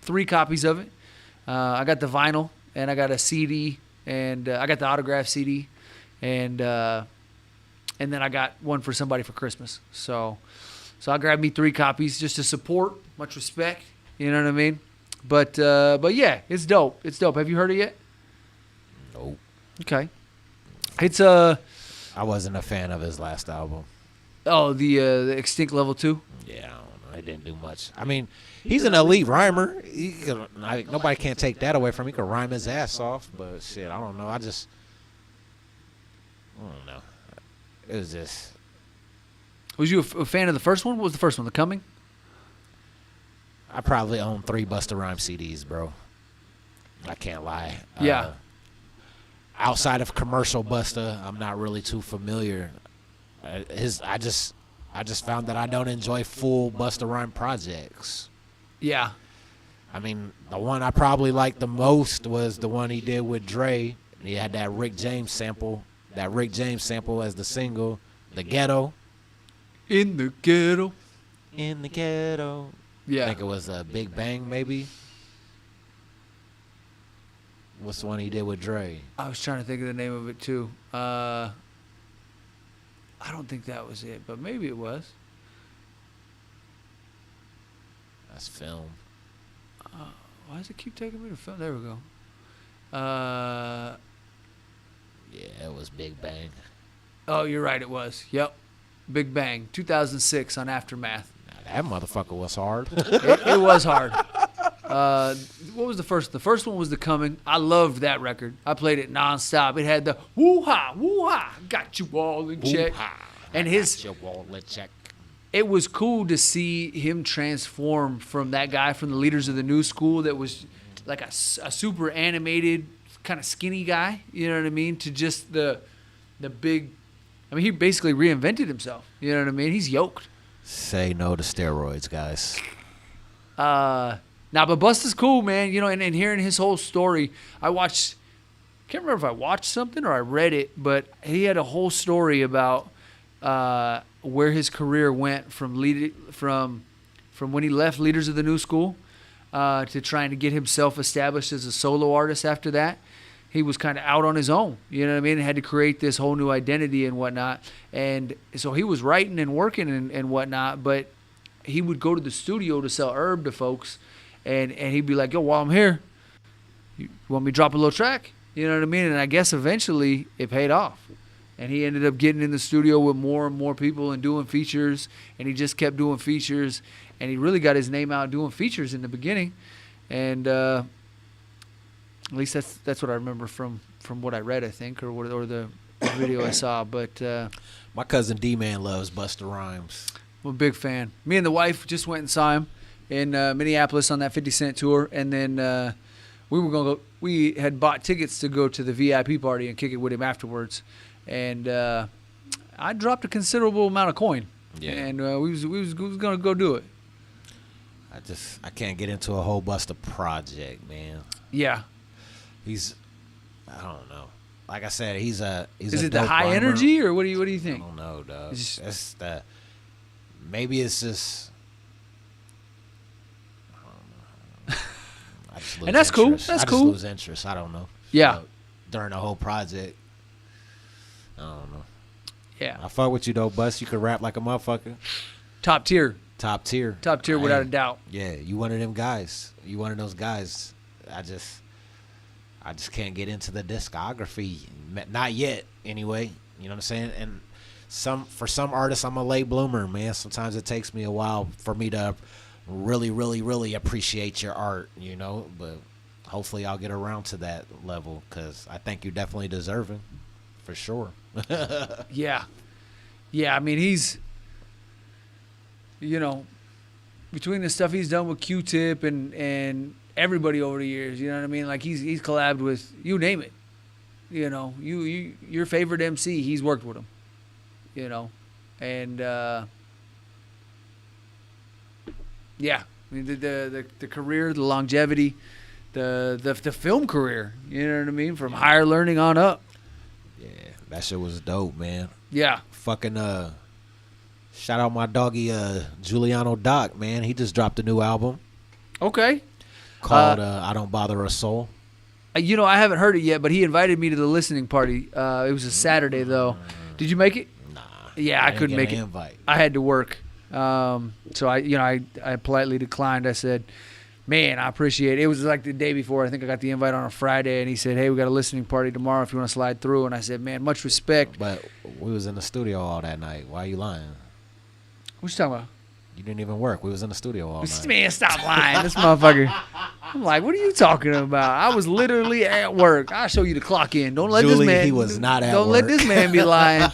3 copies of it. I got the vinyl, and I got a CD, and I got the autograph CD, and then I got one for somebody for Christmas. So I grabbed me 3 copies just to support. Much respect. You know what I mean? But yeah, it's dope. It's dope. Have you heard it yet? Nope. Okay. It's I wasn't a fan of his last album. Oh, the Extinct Level 2? Yeah, I don't know. It didn't do much. I mean, he's an elite rhymer. Nobody can't take that away from him. He could rhyme his ass off, but shit, I don't know. I don't know. It was just. Was you a fan of the first one? What was the first one? The Coming? I probably own 3 Busta Rhymes CDs, bro. I can't lie. Yeah. Outside of commercial Busta, I'm not really too familiar. I just found that I don't enjoy full Busta Rhymes projects. Yeah. I mean, the one I probably liked the most was the one he did with Dre. He had that Rick James sample as the single, The Ghetto. In the Ghetto. In the Ghetto. Yeah. I think it was Big Bang, maybe. What's the one he did with Dre? I was trying to think of the name of it, too. I don't think that was it, but maybe it was. That's film. Why does it keep taking me to film? There we go. Yeah, it was Big Bang. Oh, you're right. It was. Yep. Big Bang. 2006 on Aftermath. That motherfucker was hard. It was hard. What was the first? The first one was The Coming. I loved that record. I played it nonstop. It had the woo-ha, woo-ha, got you all in check. And got you all in check. It was cool to see him transform from that guy from the Leaders of the New School that was like a super animated, kind of skinny guy, you know what I mean, to just the big. I mean, he basically reinvented himself. You know what I mean? He's yoked. Say no to steroids, guys. But Busta's cool, man. You know, and hearing his whole story, I can't remember if I watched something or I read it, but he had a whole story about where his career went from when he left Leaders of the New School to trying to get himself established as a solo artist after that. He was kind of out on his own, you know what I mean? Had to create this whole new identity and whatnot. And so he was writing and working and whatnot, but he would go to the studio to sell herb to folks, and he'd be like, yo, while I'm here, you want me to drop a little track? You know what I mean? And I guess eventually it paid off. And he ended up getting in the studio with more and more people and doing features, and he just kept doing features, and he really got his name out doing features in the beginning. And at least that's what I remember from what I read, I think, or the video I saw. But my cousin D-Man loves Busta Rhymes. I'm a big fan. Me and the wife just went and saw him in Minneapolis on that 50 Cent tour, and then we had bought tickets to go to the VIP party and kick it with him afterwards. And I dropped a considerable amount of coin, and we was gonna go do it. I can't get into a whole Busta project, man. Yeah. I don't know. Like I said, he's a Is it the dope high rhymer. energy, or what do you think? I don't know, dog. Maybe it's just. And that's cool. interest. That's I cool. just lose interest. I don't know. Yeah. During the whole project, I don't know. Yeah. I fuck with you though, Bus. You could rap like a motherfucker. Top tier. Top tier. Top tier without a doubt. Yeah, you one of them guys. You one of those guys. I just can't get into the discography. Not yet, anyway. You know what I'm saying? And for some artists, I'm a late bloomer, man. Sometimes it takes me a while for me to really, really, really appreciate your art, you know. But hopefully I'll get around to that level because I think you're definitely deserving, for sure. Yeah. Yeah, I mean, he's, you know, between the stuff he's done with Q-Tip and everybody over the years, you know what I mean? Like, he's collabed with, you name it. You know, your favorite MC, he's worked with him. You know, and yeah, I mean the career, the longevity, the film career. You know what I mean? From Higher Learning on up. Yeah, that shit was dope, man. Yeah. Fucking shout out my doggy Giuliano Doc, man. He just dropped a new album. Okay. Called I Don't Bother a Soul. You know, I haven't heard it yet, but he invited me to the listening party. It was a Saturday though. Did you make it? Nah. Yeah, I couldn't make it. Invite. I had to work. So I politely declined. I said, man, I appreciate it. It was like the day before. I think I got the invite on a Friday, and he said, hey, we got a listening party tomorrow if you want to slide through. And I said, man, much respect. But we was in the studio all that night. Why are you lying? What you talking about? You didn't even work. We was in the studio all night. Man, stop lying. This motherfucker. I'm like, what are you talking about? I was literally at work. I'll show you the clock in. Don't let Julie, this man. he was not at Don't work. let this man be lying.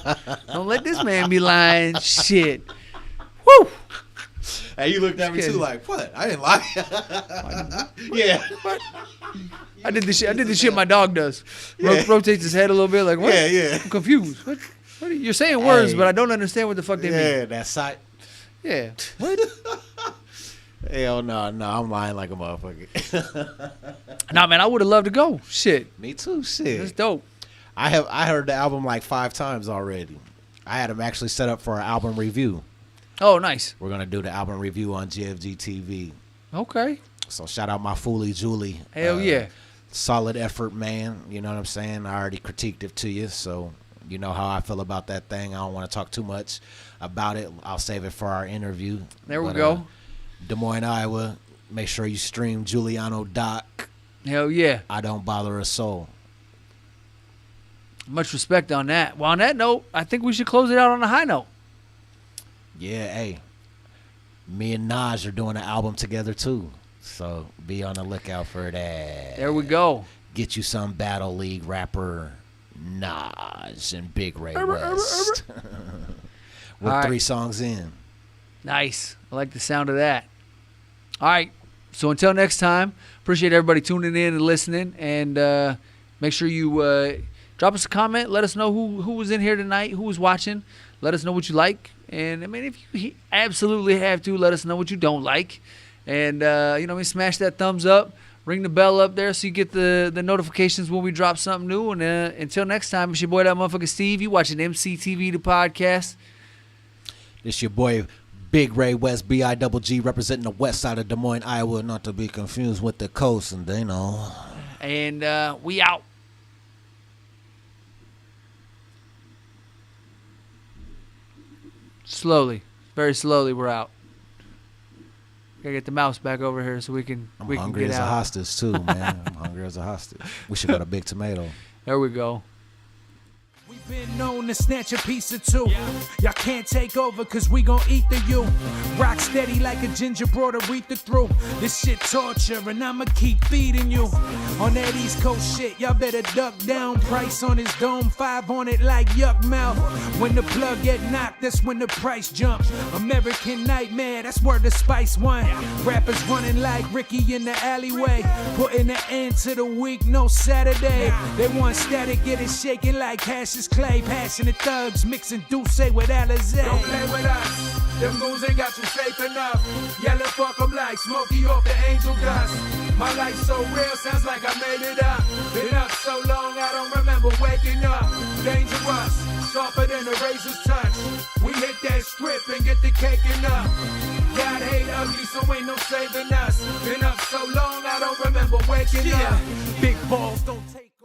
Don't let this man be lying. Shit. Woo. Hey, you looked at me too like, what? I didn't lie. Yeah. I did the shit my dog does. Rotates his head a little bit like, what? Yeah. I'm confused. What you're saying words, but I don't understand what the fuck they mean. Yeah, that side. Yeah. What? Hell no, I'm lying like a motherfucker. Nah, man, I would have loved to go. Shit. Me too, shit. That's dope. I heard the album like 5 times already. I had him actually set up for an album review. Oh, nice. We're gonna do the album review on GFG TV. Okay. So shout out my foolie Julie. Hell yeah. Solid effort, man. You know what I'm saying? I already critiqued it to you, so you know how I feel about that thing. I don't want to talk too much about it. I'll save it for our interview. There we go. Des Moines, Iowa. Make sure you stream Giuliano Doc. Hell yeah. I Don't Bother a Soul. Much respect on that. Well, on that note, I think we should close it out on a high note. Yeah, hey. Me and Naj are doing an album together too. So be on the lookout for that. There we go. Get you some Battle League rapper Naj and Big Ray West. We're All right. 3 songs in. Nice. I like the sound of that. All right. So until next time, appreciate everybody tuning in and listening. And make sure you drop us a comment. Let us know who was in here tonight, who was watching. Let us know what you like. And, I mean, if you absolutely have to, let us know what you don't like. And, smash that thumbs up. Ring the bell up there so you get the notifications when we drop something new. And until next time, it's your boy, that motherfucker Steve. You watching EmceeTV, the podcast. It's your boy, Big Ray West, B-I-double-G, representing the west side of Des Moines, Iowa, not to be confused with the coast, and they know. And we out. Slowly. Very slowly, we're out. Gotta get the mouse back over here so we can I'm we can hungry get as out. a hostage, too, man. I'm hungry as a hostage. We should go to Big Tomato. There we go. We've been known to snatch a piece or two. Y'all can't take over cause we gon' eat the you. Rock steady like a ginger brought Aretha through. This shit torture and I'ma keep feeding you. On that East Coast shit, y'all better duck down. Price on his dome, 5 on it like yuck mouth. When the plug get knocked, that's when the price jump. American Nightmare, that's where the Spice won. Rappers running like Ricky in the alleyway. Putting an end to the week, no Saturday. They want static, get it shaking like hash is clay. Passionate thugs mixing Douce with Alizé. Don't play with us. Them moves ain't got you safe enough. Yelling fuck 'em like Smokey off the angel dust. My life so real, sounds like I made it up. Been up so long, I don't remember waking up. Dangerous, sharper than a razor's touch. We hit that head strip and get the caking up. God hate ugly, so ain't no saving us. Been up so long, I don't remember waking up. Big balls don't take